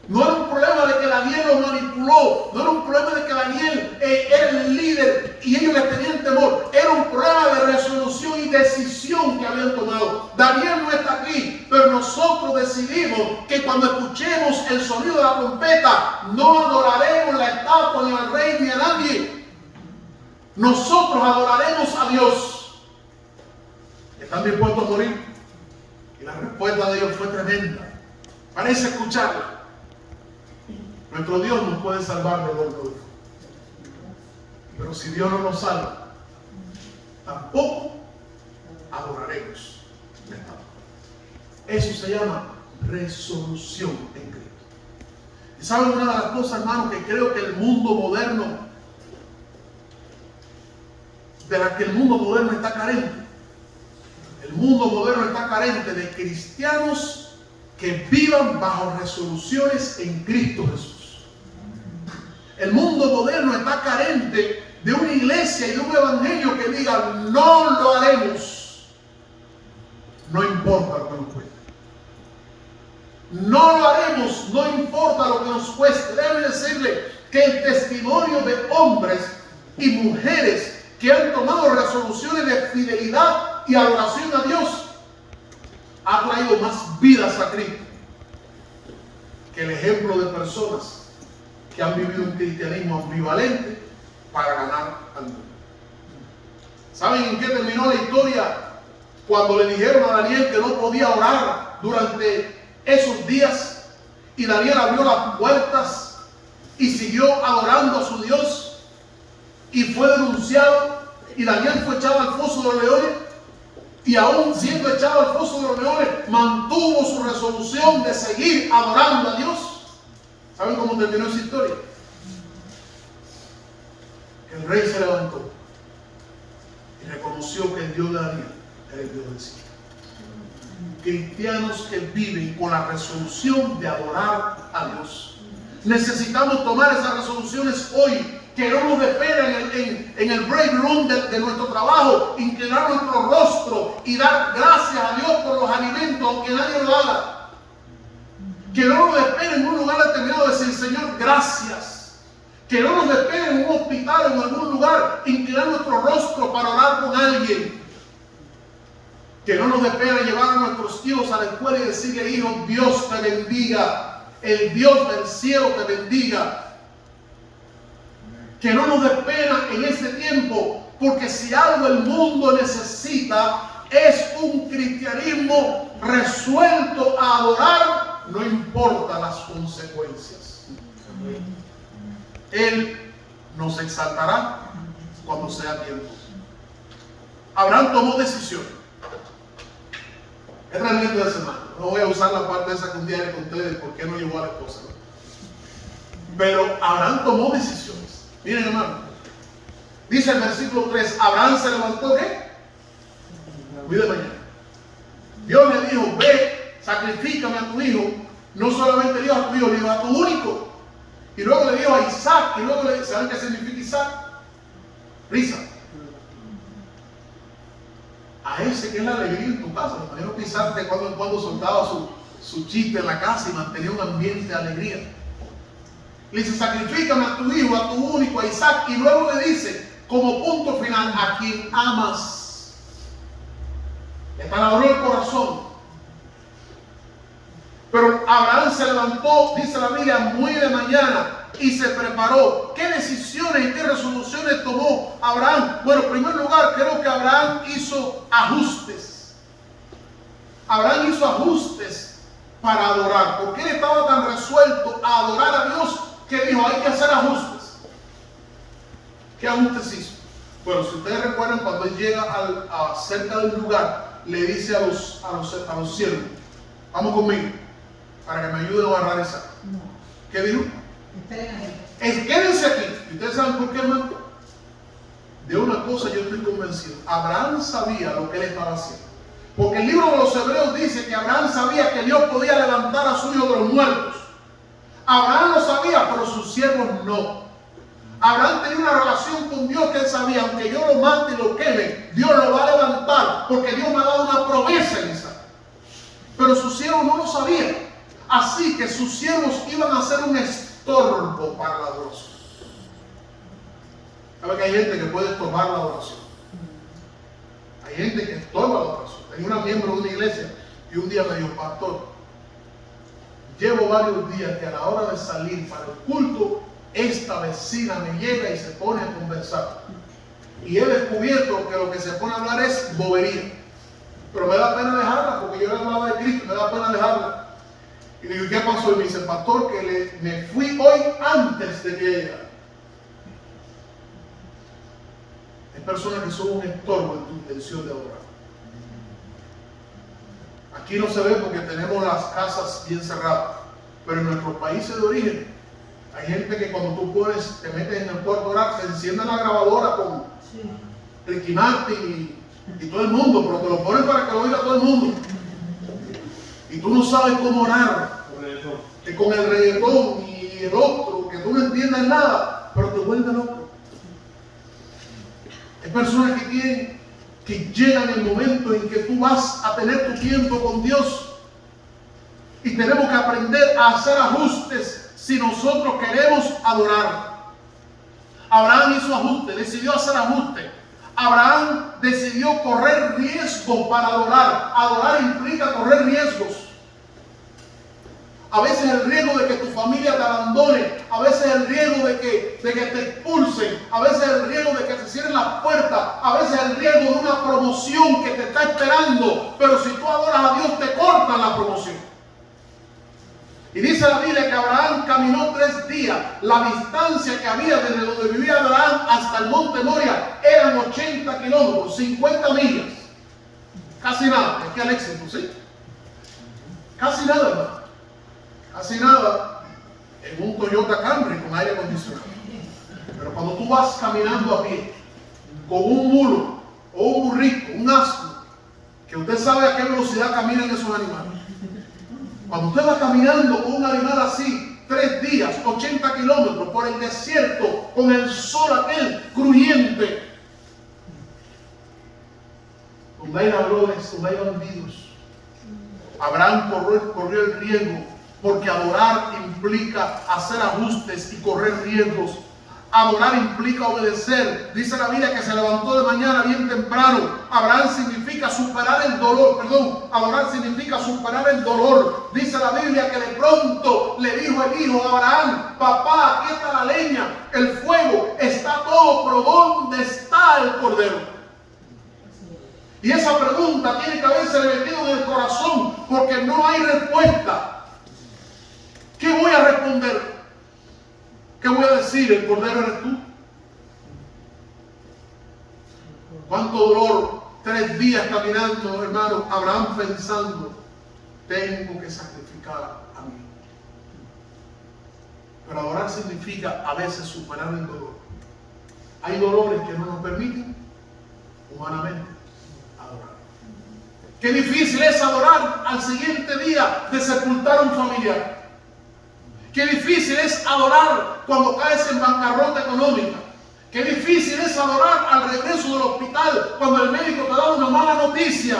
No era un problema de que Daniel los manipuló, no era un problema de que Daniel era el líder y ellos le tenían temor. Era un problema de resolución y decisión que habían tomado. Daniel no está aquí, pero nosotros decidimos que cuando escuchemos el sonido de la trompeta no adoraremos la estatua ni al rey ni a nadie. Nosotros adoraremos a Dios. ¿Están dispuestos a morir? Y la respuesta de ellos fue tremenda. Parece escucharla. Nuestro Dios nos puede salvar de dolor. Pero si Dios no nos salva, tampoco adoraremos. Eso se llama resolución en Cristo. ¿Y saben una de las cosas, hermanos, que creo que el mundo moderno, de la que el mundo moderno está carente? El mundo moderno está carente de cristianos que vivan bajo resoluciones en Cristo Jesús. El mundo moderno está carente de una iglesia y de un evangelio que diga: no lo haremos, no importa lo que nos cueste. No lo haremos, no importa lo que nos cueste. Déjame decirle que el testimonio de hombres y mujeres que han tomado resoluciones de fidelidad y adoración a Dios ha traído más vidas a Cristo que el ejemplo de personas que han vivido un cristianismo ambivalente para ganar al mundo. ¿Saben en qué terminó la historia? Cuando le dijeron a Daniel que no podía orar durante esos días, y Daniel abrió las puertas y siguió adorando a su Dios, y fue denunciado, y Daniel fue echado al foso de los leones, y aún siendo echado al foso de los leones, mantuvo su resolución de seguir adorando a Dios. ¿Saben cómo terminó esa historia? Que el rey se levantó y reconoció que el Dios de Daniel era el Dios del cielo. Cristianos que viven con la resolución de adorar a Dios. Necesitamos tomar esas resoluciones hoy, que no nos esperen en el break room de nuestro trabajo, inclinar nuestro rostro y dar gracias a Dios por los alimentos, aunque nadie lo haga. Que no nos esperen en un lugar determinado de decir: Señor, gracias. Que no nos esperen en un hospital o en algún lugar, inclinar nuestro rostro para orar con alguien. Que no nos esperen llevar a nuestros hijos a la escuela y decirle: hijo, Dios te bendiga. El Dios del cielo te bendiga. Que no nos dé pena en este tiempo, porque si algo el mundo necesita es un cristianismo resuelto a adorar, no importa las consecuencias. Él nos exaltará cuando sea tiempo. Abraham tomó decisiones. Es realmente de semana. No voy a usar la parte esa que un día le conté de por qué no llevó a la esposa, ¿no? Pero Abraham tomó decisiones. Miren, hermano, dice el versículo 3: Abraham se levantó, ¿qué? Muy de mañana. Dios le dijo: ve, sacrifícame a tu hijo. No solamente le dijo a tu hijo, le dijo a tu único. Y luego le dijo a Isaac. Y luego le dijo: ¿saben qué significa Isaac? Risa. A ese que es la alegría en tu casa. Me imagino que Isaac de cuando en cuando soltaba su chiste en la casa y mantenía un ambiente de alegría. Le dice: sacrifícame a tu hijo, a tu único, a Isaac. Y luego le dice, como punto final: a quien amas. Le taladró el corazón. Pero Abraham se levantó, dice la Biblia, muy de mañana y se preparó. ¿Qué decisiones y qué resoluciones tomó Abraham? Bueno, en primer lugar, creo que Abraham hizo ajustes. Abraham hizo ajustes para adorar, porque él estaba tan resuelto a adorar a Dios que dijo, hay que hacer ajustes. ¿Qué ajustes hizo? Bueno, si ustedes recuerdan, cuando él llega cerca del lugar, le dice a los siervos, vamos conmigo, para que me ayuden a agarrar esa. No. ¿Qué dijo? Esperen ahí. Quédense aquí. ¿Y ustedes saben por qué, hermano? De una cosa yo estoy convencido. Abraham sabía lo que él estaba haciendo. Porque el libro de los Hebreos dice que Abraham sabía que Dios podía levantar a su hijo de los muertos. Abraham lo sabía, pero sus siervos no. Abraham tenía una relación con Dios que él sabía, aunque yo lo mate y lo queme, Dios lo va a levantar, porque Dios me ha dado una promesa en Isaac. Pero sus siervos no lo sabían. Así que sus siervos iban a ser un estorbo para la adoración. ¿Sabe que hay gente que puede estorbar la adoración? Hay gente que estorba la adoración. Tenía una miembro de una iglesia y un día me dijo, pastor, llevo varios días que a la hora de salir para el culto, esta vecina me llega y se pone a conversar. Y he descubierto que lo que se pone a hablar es bobería. Pero me da pena dejarla, porque yo le hablaba de Cristo, me da pena dejarla. Y digo, ¿qué pasó? Y me dice, pastor, que me fui hoy antes de que ella llegara. Hay personas que son un estorbo en tu intención de adorar. Aquí no se ve porque tenemos las casas bien cerradas, pero en nuestros países de origen hay gente que cuando tú te metes en el cuarto a orar, te encienden la grabadora con Ricky Martin y todo el mundo, pero te lo ponen para que lo oiga todo el mundo. Y tú no sabes cómo orar, que con el reggaetón y el otro, que tú no entiendes nada, pero te vuelve loco. Hay personas que llegan el momento en que tú vas a tener tu tiempo con Dios y tenemos que aprender a hacer ajustes si nosotros queremos adorar. Abraham hizo ajustes, decidió hacer ajustes. Abraham decidió correr riesgos para adorar. Adorar implica correr riesgos. A veces el riesgo de que tu familia te abandone, a veces el riesgo de que te expulsen, a veces el riesgo de que se cierren las puertas, a veces el riesgo de una promoción que te está esperando, pero si tú adoras a Dios te cortan la promoción. Y dice la Biblia que Abraham caminó 3 días. La distancia que había desde donde vivía Abraham hasta el monte Moria eran 80 kilómetros, 50 millas. Casi nada, es que al éxito, ¿sí? Casi nada, hermano. Casi nada en un Toyota Camry con aire acondicionado. Pero cuando tú vas caminando a pie con un mulo o un burrito, un asno, que usted sabe a qué velocidad caminan esos animales. Cuando usted va caminando con un animal así, 3 días, 80 kilómetros por el desierto, con el sol aquel crujiente, donde hay ladrones, donde hay bandidos, Abraham corrió el riesgo, porque adorar implica hacer ajustes y correr riesgos. Adorar implica obedecer. Dice la Biblia que se levantó de mañana bien temprano. Abraham significa superar el dolor. Adorar significa superar el dolor. Dice la Biblia que de pronto le dijo el hijo a Abraham, papá, aquí está la leña, el fuego, está todo, pero ¿dónde está el cordero? Y esa pregunta tiene que haberse metido en el corazón, porque no hay respuesta. ¿Qué voy a responder? ¿Qué voy a decir? ¿El cordero eres tú? ¿Cuánto dolor? 3 días caminando, hermano, Abraham pensando, tengo que sacrificar a mí. Pero adorar significa a veces superar el dolor. Hay dolores que no nos permiten humanamente adorar. Qué difícil es adorar al siguiente día de sepultar a un familiar. Qué difícil es adorar cuando caes en bancarrota económica. Qué difícil es adorar al regreso del hospital cuando el médico te da una mala noticia.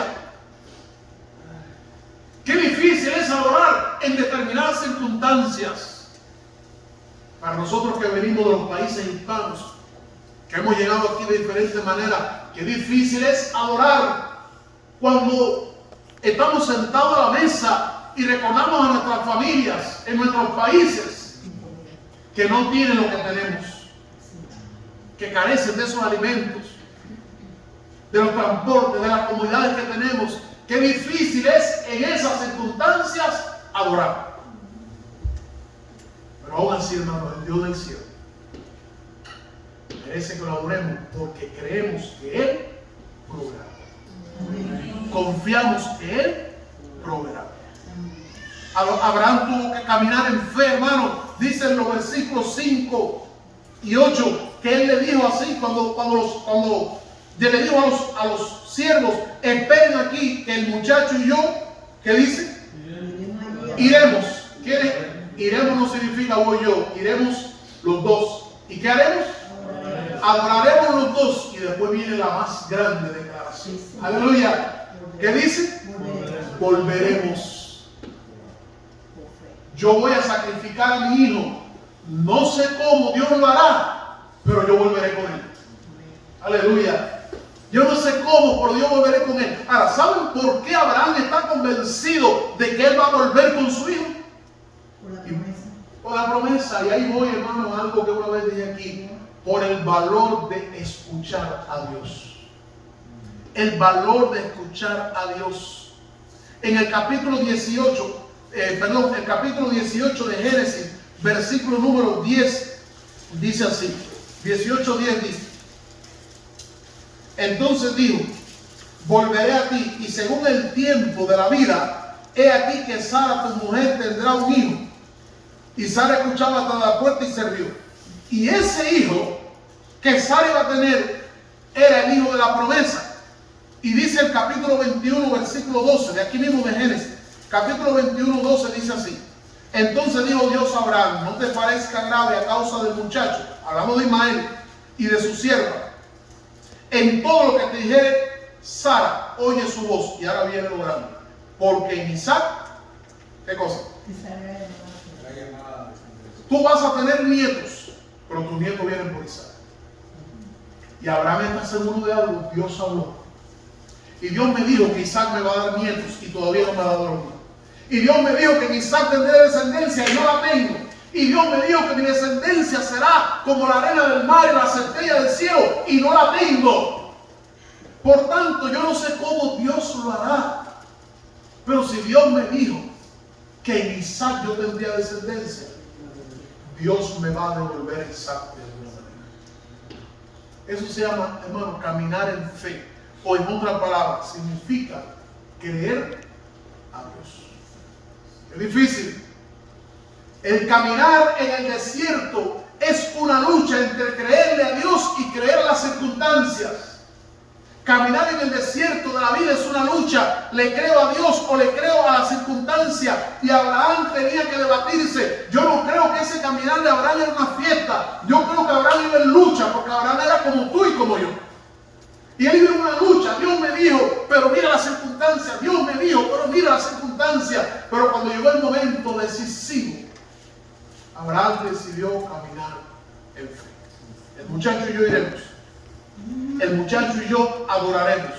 Qué difícil es adorar en determinadas circunstancias. Para nosotros que venimos de los países hispanos, que hemos llegado aquí de diferentes maneras, qué difícil es adorar cuando estamos sentados a la mesa y recordamos a nuestras familias en nuestros países que no tienen lo que tenemos, que carecen de esos alimentos, de los transportes, de las comunidades que tenemos. Qué difícil es en esas circunstancias adorar. Pero aún así, hermano, el Dios del cielo merece que lo adoremos porque creemos que Él proveerá. Confiamos que Él proveerá. Abraham tuvo que caminar en fe, hermano. Dicen los versículos 5 y 8 que él le dijo así cuando le dijo a los siervos: esperen aquí, que el muchacho y yo, ¿qué dice? Iremos. Iremos no significa voy yo, iremos los dos. ¿Y qué haremos? Adoraremos los dos. Y después viene la más grande declaración. Aleluya. ¿Qué dice? Volveremos. Yo voy a sacrificar a mi hijo. No sé cómo Dios lo hará, pero yo volveré con él. Aleluya. Yo no sé cómo, pero yo volveré con él. Ahora, ¿saben por qué Abraham está convencido de que él va a volver con su hijo? Por la promesa. Y ahí voy, hermano, a algo que una vez dije aquí. Por el valor de escuchar a Dios. El valor de escuchar a Dios. En el capítulo 18, el capítulo 18 de Génesis, versículo número 10, dice así. 18:10 dice: entonces dijo: volveré a ti, y según el tiempo de la vida, he aquí que Sara tu mujer tendrá un hijo. Y Sara escuchaba hasta la puerta y se rió. Y ese hijo que Sara iba a tener era el hijo de la promesa. Y dice el capítulo 21, versículo 12, de aquí mismo de Génesis, capítulo 21, 12, dice así: entonces dijo Dios a Abraham: no te parezca grave a causa del muchacho, hablamos de Ismael, y de su sierva. En todo lo que te dijere Sara, oye su voz. Y ahora viene lo grande. Porque en Isaac, ¿qué cosa? Tú vas a tener nietos, pero tus nietos vienen por Isaac. Y Abraham está seguro de algo. Dios habló. Y Dios me dijo que Isaac me va a dar nietos, y todavía no me ha dado los nietos. Y Dios me dijo que en Isaac tendré descendencia, y no la tengo. Y Dios me dijo que mi descendencia será como la arena del mar y la centella del cielo, y no la tengo. Por tanto, yo no sé cómo Dios lo hará. Pero si Dios me dijo que en Isaac yo tendría descendencia, Dios me va a devolver a Isaac de alguna manera. Eso se llama, hermano, caminar en fe. O en otras palabras, significa creer a Dios. Es difícil. El caminar en el desierto es una lucha entre creerle a Dios y creer las circunstancias. Caminar en el desierto de la vida es una lucha. ¿Le creo a Dios o le creo a la circunstancia? Y Abraham tenía que debatirse. Yo no creo que ese caminar de Abraham era una fiesta. Yo creo que Abraham iba en lucha, porque Abraham era como tú y como yo. Y él iba en una lucha. Dios me dijo, pero mira las circunstancias. Dios me dijo, pero mira las circunstancias. Pero cuando llegó el momento decisivo, Abraham decidió caminar en fe. El muchacho y yo iremos. El muchacho y yo adoraremos.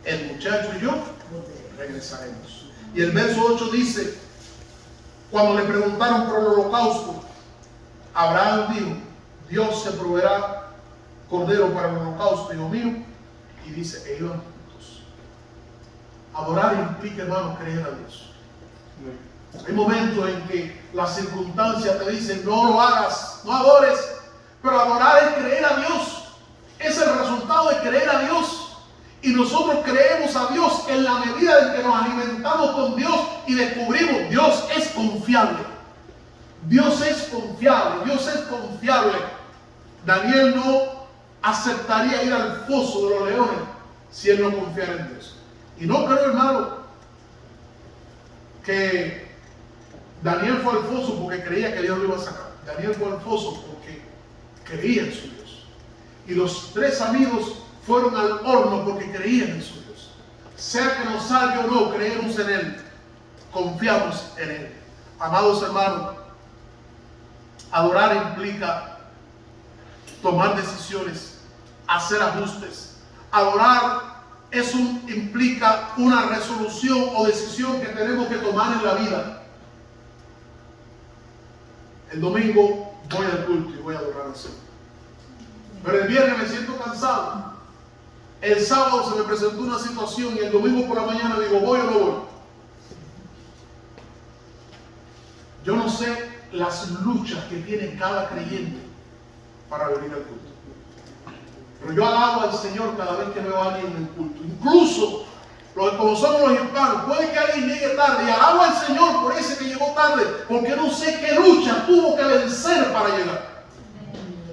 El muchacho y yo regresaremos. Y el verso 8 dice: cuando le preguntaron por el holocausto, Abraham dijo: Dios se proveerá cordero para el holocausto, hijo mío. Y dice que iban juntos. Adorar implica, hermano, creer a Dios. Hay momentos en que las circunstancias te dicen: no lo hagas, no adores. Pero adorar es creer a Dios. Es el resultado de creer a Dios. Y nosotros creemos a Dios en la medida en que nos alimentamos con Dios y descubrimos: Dios es confiable. Dios es confiable. Dios es confiable. Daniel no aceptaría ir al foso de los leones si él no confiara en Dios. Y no creo, hermano, que Daniel fue al foso porque creía que Dios lo iba a sacar. Daniel fue al foso porque creía en su Dios. Y los tres amigos fueron al horno porque creían en su Dios. Sea que nos salve o no, creemos en Él. Confiamos en Él. Amados hermanos, adorar implica tomar decisiones, hacer ajustes. Adorar implica una resolución o decisión que tenemos que tomar en la vida. El domingo voy al culto y voy a adorar al Señor. Pero el viernes me siento cansado. El sábado se me presentó una situación y el domingo por la mañana digo, ¿voy o no voy? Yo no sé las luchas que tiene cada creyente para venir al culto. Pero yo alabo al Señor cada vez que veo a alguien en el culto. Incluso, como somos los hispanos, puede que alguien llegue tarde y alabo al Señor por ese que llegó tarde, porque no sé qué lucha tuvo que vencer para llegar.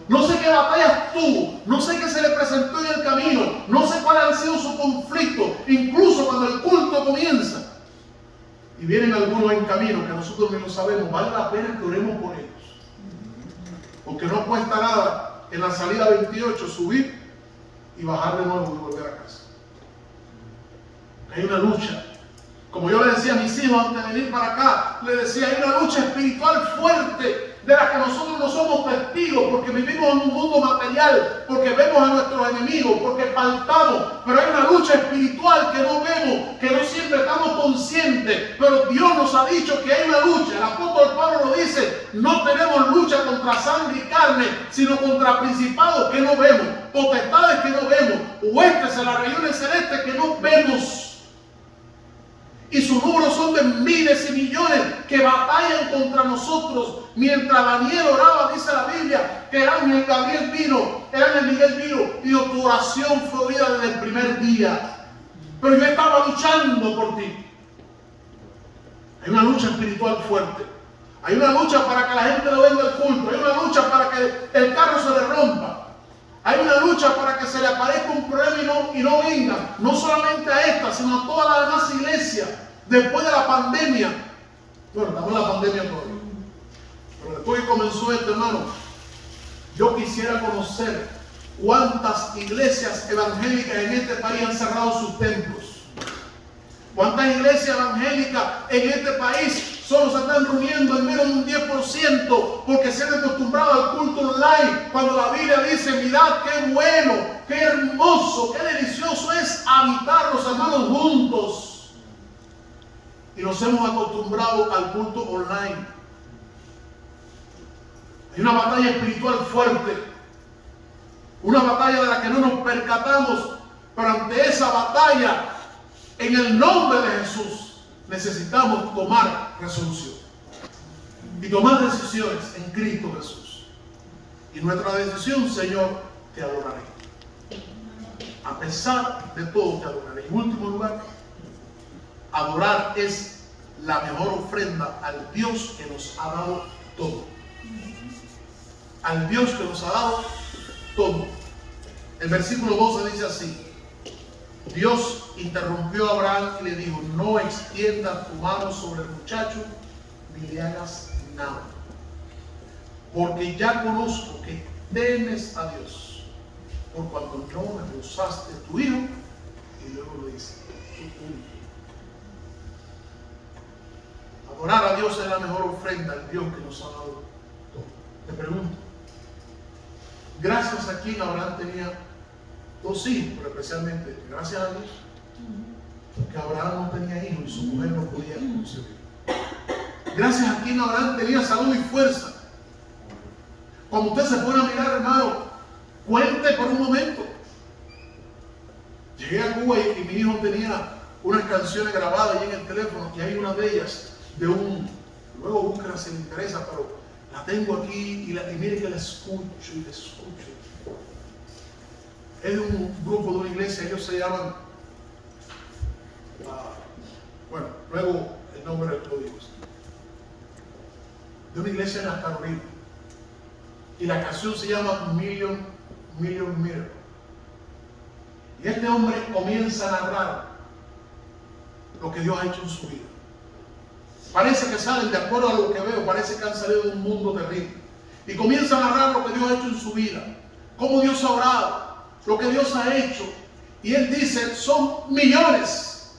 No sé qué batallas tuvo, no sé qué se le presentó en el camino, no sé cuál ha sido su conflicto. Incluso cuando el culto comienza y vienen algunos en camino que nosotros ni lo sabemos, vale la pena que oremos por ellos. Porque no cuesta nada en la salida 28 subir y bajar de nuevo y volver a casa. Hay una lucha. Como yo le decía a mis hijos antes de venir para acá, le decía, hay una lucha espiritual fuerte de la que nosotros no somos testigos, porque vivimos en un mundo material, porque vemos a nuestros enemigos, porque faltamos, pero hay una lucha espiritual que no vemos, que no siempre estamos conscientes, pero Dios nos ha dicho que hay una lucha. El apóstol Pablo lo dice, no tenemos lucha contra sangre y carne, sino contra principados que no vemos, potestades que no vemos, huestes en las regiones celestes que no vemos. Y sus números son de miles y millones que batallan contra nosotros. Mientras Daniel oraba, dice la Biblia, que el ángel Gabriel vino, el ángel Miguel vino, y dijo, tu oración fue oída desde el primer día. Pero yo estaba luchando por ti. Hay una lucha espiritual fuerte. Hay una lucha para que la gente no venga al culto. Hay una lucha para que el carro se le rompa. Hay una lucha para que se le aparezca un problema y no venga, no solamente a esta, sino a todas las demás iglesias. Después de la pandemia, bueno, estamos en la pandemia todavía, pero después que comenzó esto, hermano, yo quisiera conocer cuántas iglesias evangélicas en este país han cerrado sus templos. ¿Cuántas iglesias evangélicas en este país solo se están reuniendo en menos de un 10% porque se han acostumbrado al culto online? Cuando la Biblia dice, mirad qué bueno, qué hermoso, qué delicioso es habitar los hermanos juntos. Y nos hemos acostumbrado al culto online. Hay una batalla espiritual fuerte, una batalla de la que no nos percatamos, pero ante esa batalla, en el nombre de Jesús, necesitamos tomar resolución y tomar decisiones en Cristo Jesús. Y nuestra decisión, Señor, te adoraré. A pesar de todo, te adoraré. En último lugar, adorar es la mejor ofrenda al Dios que nos ha dado todo. Al Dios que nos ha dado todo. El versículo 12 dice así: Dios interrumpió a Abraham y le dijo, no extiendas tu mano sobre el muchacho ni le hagas nada, porque ya conozco que temes a Dios, por cuanto no me rehusaste tu hijo. Y luego lo dice, tu único. Adorar a Dios es la mejor ofrenda al Dios que nos ha dado todo. Te pregunto, gracias a quien Abraham tenía dos hijos, pero especialmente gracias a Dios, porque Abraham no tenía hijos y su mujer no podía concebir. Gracias a quien Abraham tenía salud y fuerza. Cuando usted se pone a mirar, hermano, cuente por un momento. Llegué a Cuba y mi hijo tenía unas canciones grabadas ahí en el teléfono, y hay una de ellas de luego búsquela si le interesa, pero la tengo aquí y mire que la escucho y la escucho. Es de un grupo de una iglesia, ellos se llaman, bueno, luego el nombre lo digo, de una iglesia en las Carolinas, y la canción se llama Million Miracle. Y este hombre comienza a narrar lo que Dios ha hecho en su vida. Parece que salen, de acuerdo a lo que veo, parece que han salido de un mundo terrible, y comienza a narrar lo que Dios ha hecho en su vida, cómo Dios ha orado, lo que Dios ha hecho. Y él dice, son millones.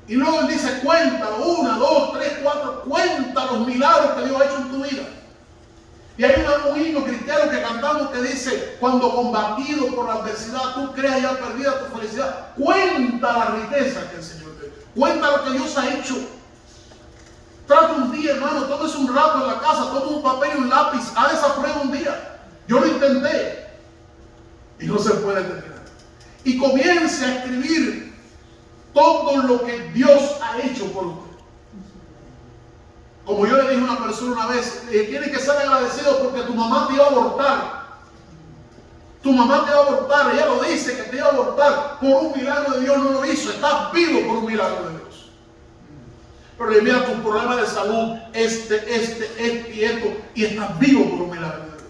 Y luego él dice, cuéntalo, 1, 2, 3, 4, cuenta los milagros que Dios ha hecho en tu vida. Y hay una un himno cristiano que cantamos que dice: cuando combatido por la adversidad tú creas ya perdida tu felicidad, cuenta la riqueza que el Señor te dio, cuenta lo que Dios ha hecho. Trata un día, hermano, tómese un rato en la casa, toma un papel y un lápiz, haz esa prueba un día. Yo lo intenté y no se puede terminar. Y comience a escribir todo lo que Dios ha hecho por usted. Como yo le dije a una persona una vez, tienes que ser agradecido porque tu mamá te iba a abortar. Tu mamá te va a abortar, ella lo dice que te iba a abortar. Por un milagro de Dios no lo hizo, estás vivo por un milagro de Dios. Pero mira tus problemas de salud, este y esto, y estás vivo por un milagro de Dios.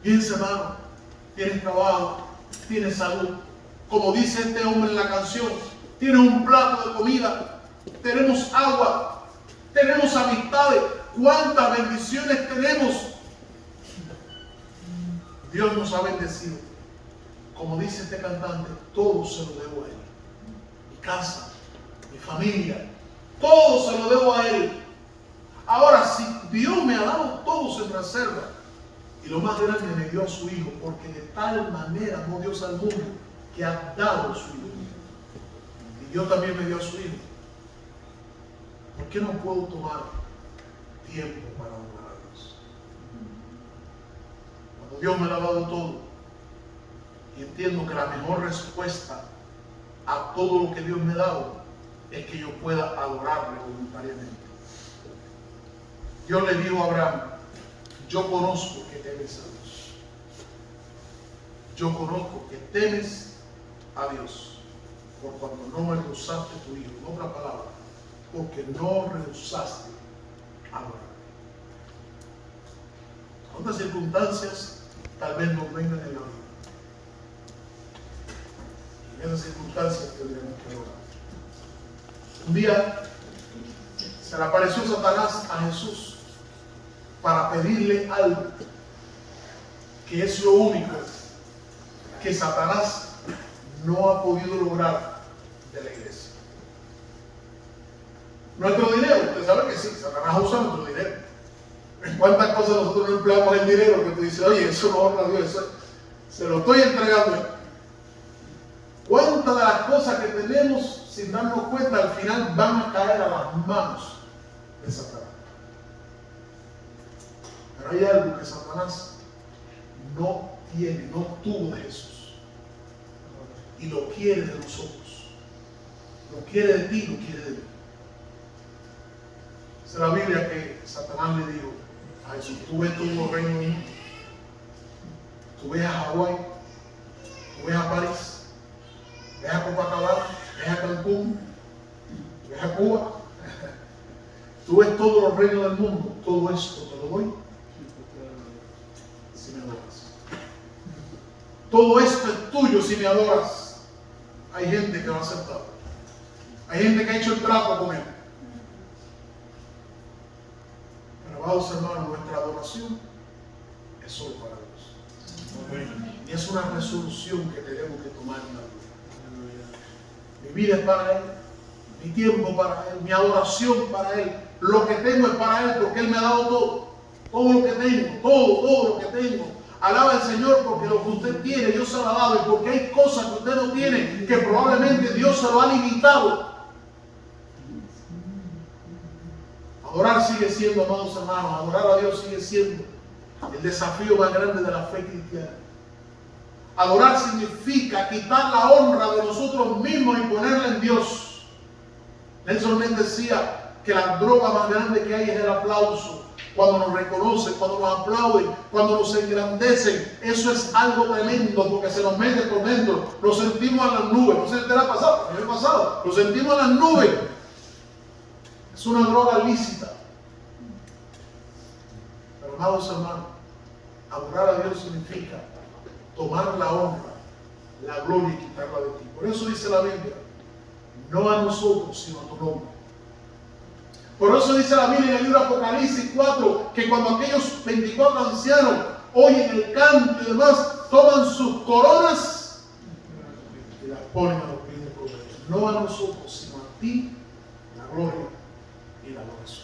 Piensa, hermano, tienes trabajo, tienes salud. Como dice este hombre en la canción, tienes un plato de comida. Tenemos agua, tenemos amistades, cuántas bendiciones tenemos. Dios nos ha bendecido. Como dice este cantante, todo se lo debo a Él. Mi casa, mi familia, todo se lo debo a Él. Ahora, si Dios me ha dado todo en reserva, y lo más grande me dio a su Hijo, porque de tal manera amó Dios al mundo que ha dado a su Hijo. Y Dios también me dio a su Hijo. ¿Por qué no puedo tomar tiempo para adorar a Dios? Cuando Dios me lo ha dado todo, y entiendo que la mejor respuesta a todo lo que Dios me ha dado es que yo pueda adorarle voluntariamente. Dios le dijo a Abraham: yo conozco que temes a Dios. Yo conozco que temes a Dios por cuando no me rehusaste tu Hijo. En otra palabra, porque no rehusaste adorar. ¿Cuántas circunstancias tal vez nos vengan en la vida? En esas circunstancias tendremos que orar. Un día se le apareció Satanás a Jesús para pedirle algo que es lo único que Satanás no ha podido lograr de la iglesia. Nuestro dinero. Usted sabe que sí, Satanás usa nuestro dinero. ¿En cuántas cosas nosotros no empleamos el dinero que tú dices: oye, eso no honra a Dios, eso se lo estoy entregando? ¿Cuántas de las cosas que tenemos sin darnos cuenta al final van a caer a las manos de Satanás? Pero hay algo que Satanás no tiene, no tuvo de Jesús, y lo quiere de nosotros. Lo quiere de ti, lo quiere de mí. Es la Biblia que Satanás le dijo a Jesús: tú ves todo el reino del mundo, tú ves a Hawái, tú ves a París, ves a Copacabana, ves a Cancún, ves a Cuba, tú ves todos los reinos del mundo, todo esto te lo doy si me adoras. Todo esto es tuyo si me adoras. Hay gente que lo ha aceptado, hay gente que ha hecho el trato con él. Amados hermanos, nuestra adoración es solo para Dios. Y es una resolución que tenemos que tomar en la vida. Mi vida es para Él, mi tiempo para Él, mi adoración para Él. Lo que tengo es para Él porque Él me ha dado todo. Todo lo que tengo, todo lo que tengo. Alaba al Señor porque lo que usted tiene, Dios se lo ha dado. Y porque hay cosas que usted no tiene que probablemente Dios se lo ha limitado. Adorar sigue siendo, amados hermanos, adorar a Dios sigue siendo el desafío más grande de la fe cristiana. Adorar significa quitar la honra de nosotros mismos y ponerla en Dios. Nelson Mandela decía que la droga más grande que hay es el aplauso. Cuando nos reconocen, cuando nos aplauden, cuando nos engrandecen, eso es algo tremendo porque se nos mete por dentro. Lo sentimos en las nubes. No sé si te ha pasado, me ha pasado. Lo sentimos en las nubes. Es una droga lícita. Pero amados hermanos, adorar a Dios significa tomar la honra, la gloria y quitarla de ti. Por eso dice la Biblia: no a nosotros, sino a tu nombre. Por eso dice la Biblia en el libro de Apocalipsis 4, que cuando aquellos 24 ancianos oyen el canto y demás, toman sus coronas y las ponen a los pies de Dios. No a nosotros, sino a ti, la gloria y la adoración.